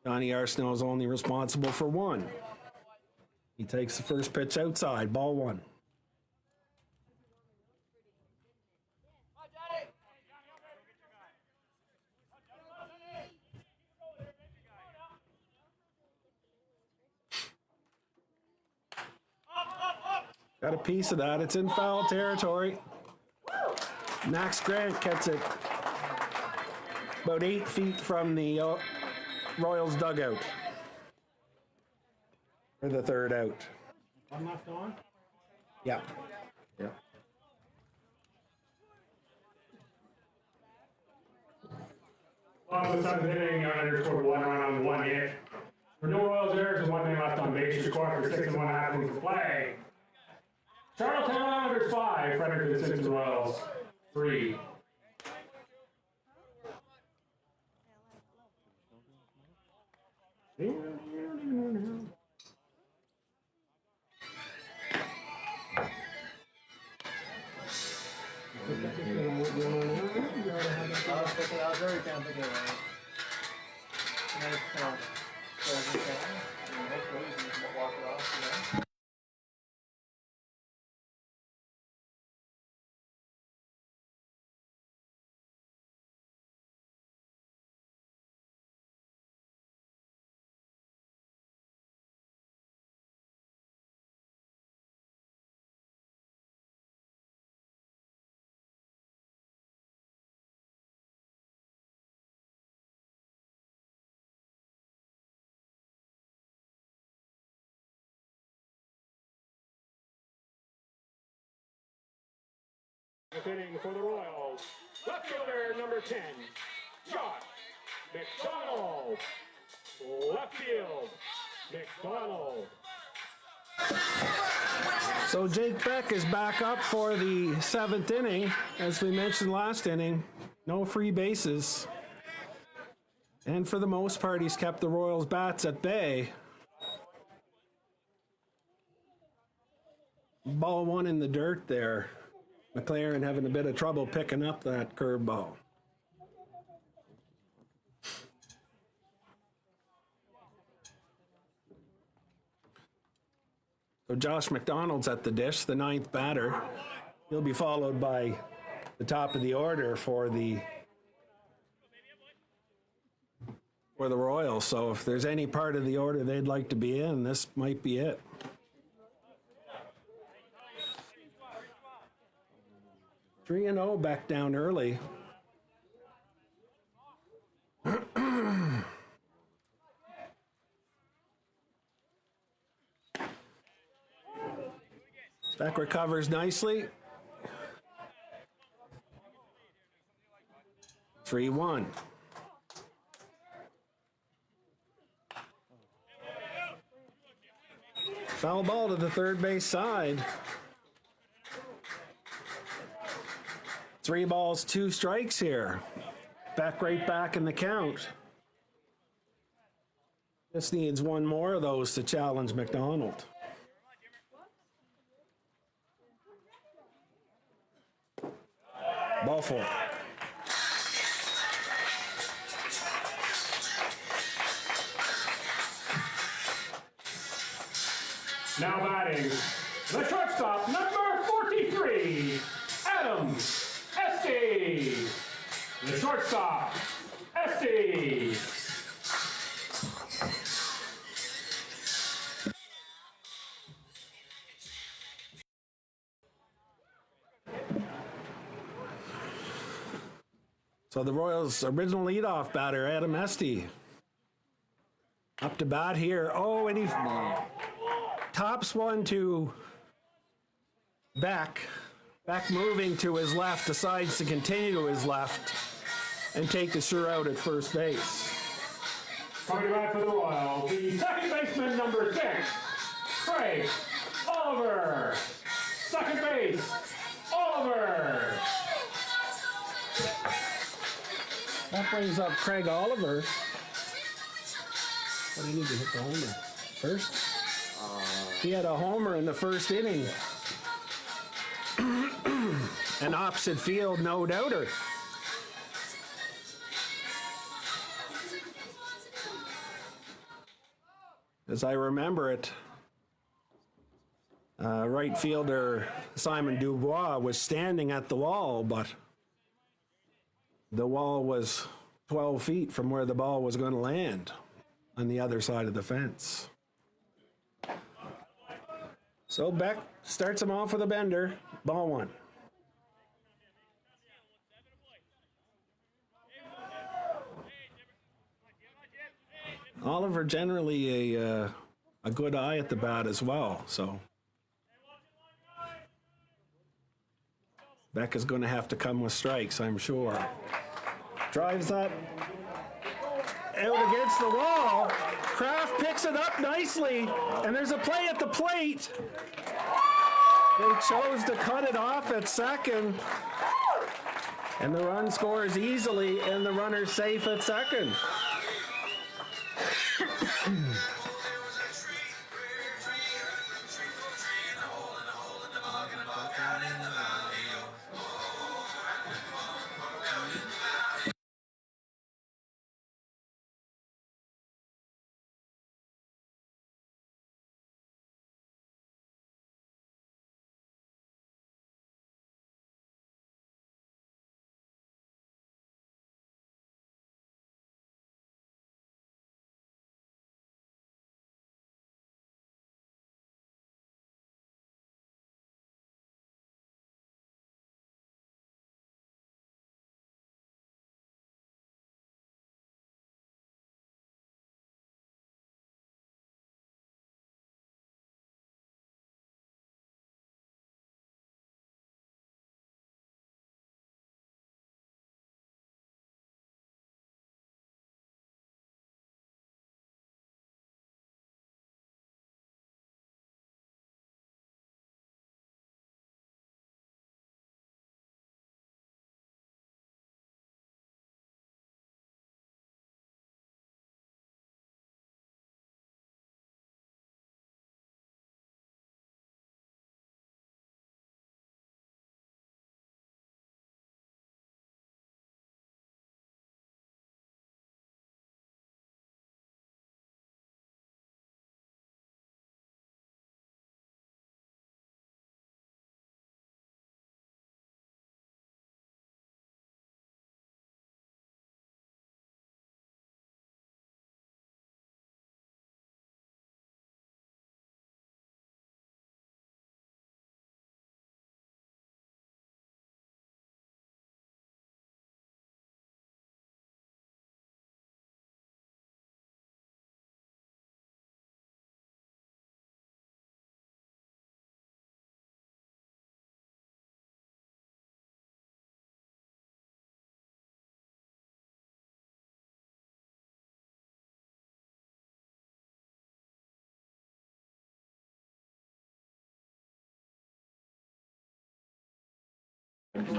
Johnny Arsenault is only responsible for 1. He takes the first pitch outside, ball 1. Got a piece of that. It's in foul territory. Max Grant gets it about 8 feet from the Royals dugout for the third out. One left on. Yeah. Yeah. Off the seventh inning, Islanders scored 1 run on 1 hit. For no Royals errors and 1 man left on base, your score for 6 and 1/2 innings of play. Charlottetown Islanders 5, Fredericton Simpson Royals 3. I was already kind of thinking about it. Nice kind of closing thing. Hopefully you can walk it off, you know. Hitting for the Royals, left fielder number 10, Josh McDonald. Left field, McDonald. So Jake Beck is back up for the 7th inning. As we mentioned last inning, no free bases. And for the most part, he's kept the Royals' bats at bay. Ball 1 in the dirt there. McLaren having a bit of trouble picking up that curveball. So Josh McDonald's at the dish, the 9th batter. He'll be followed by the top of the order for the Royals. So if there's any part of the order they'd like to be in, this might be it. Three and 0, back down early. Beck recovers nicely. 3-1. Foul ball to the third base side. 3 balls, 2 strikes here. Beck right back in the count. Just needs one more of those to challenge McDonald. Ball 4. Now batting, the shortstop, number 43, Adam Esty. The shortstop, Esty. So the Royals' original leadoff batter, Adam Esty, up to bat here. Oh, and he tops one to Beck. Beck moving to his left, decides to continue to his left and take the sure out at first base. Coming back for the Royals, the second baseman, number 6, Craig Oliver. Second base, Oliver. That brings up Craig Oliver. What do you need to hit the homer? First? He had a homer in the first inning. An opposite field, no doubter. As I remember it, right fielder Simon Dubois was standing at the wall, but the wall was 12 feet from where the ball was going to land on the other side of the fence. So Beck starts him off with a bender, ball 1. Oliver generally a good eye at the bat as well, so Beck is going to have to come with strikes, I'm sure. Drives that out against the wall. Kraft picks it up nicely, and there's a play at the plate. They chose to cut it off at second, and the run scores easily, and the runner's safe at second.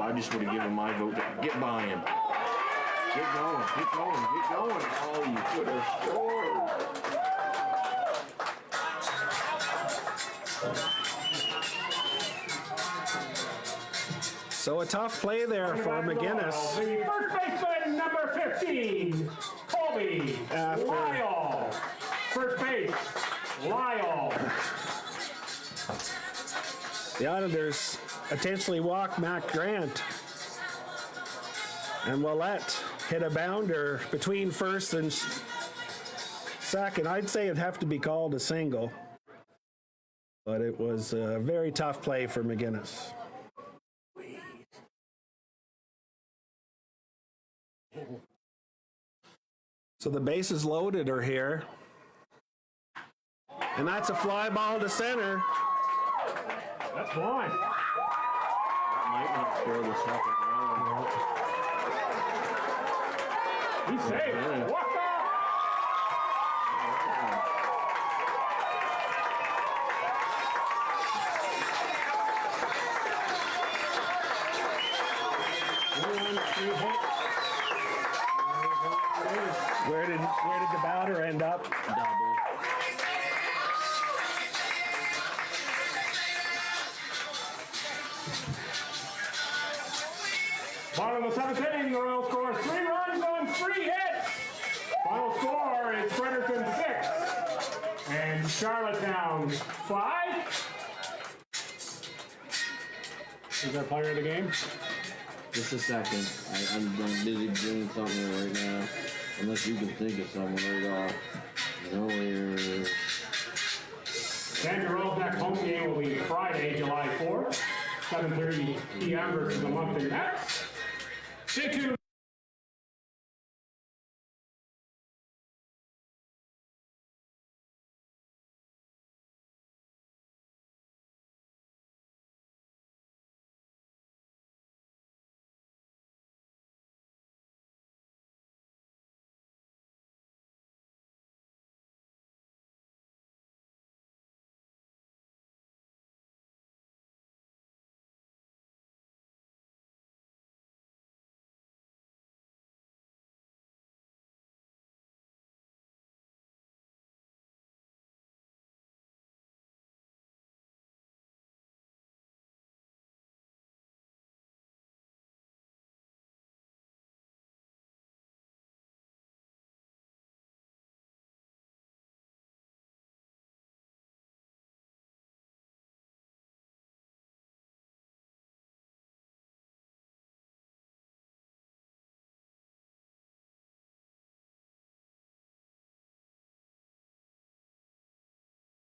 I just would have given my vote to get by him. Get going, get going, get going. Oh, you could have scored. So a tough play there for McGinnis. The first baseman, number 15, Colby Lyle. First base, Lyle. The Islanders intentionally walk Matt Grant. And Willette hit a bounder between first and second. I'd say it'd have to be called a single. But it was a very tough play for McGinnis. So the bases loaded are here. And that's a fly ball to center. That's one. That might not score the second round. He's safe. Walk off. Where did the batter end up? Double. Bottom of the seventh inning, the Royals score 3 runs on 3 hits. Final score is Fredericton 6 and Charlottetown 5. Is our player of the game? Just a second. I'm busy doing something right now. Unless you can think of someone right off. No errors. Sandra Royals next home game will be Friday, July 4th, 7:30 p.m. versus the Moncton Nets. Stay tuned.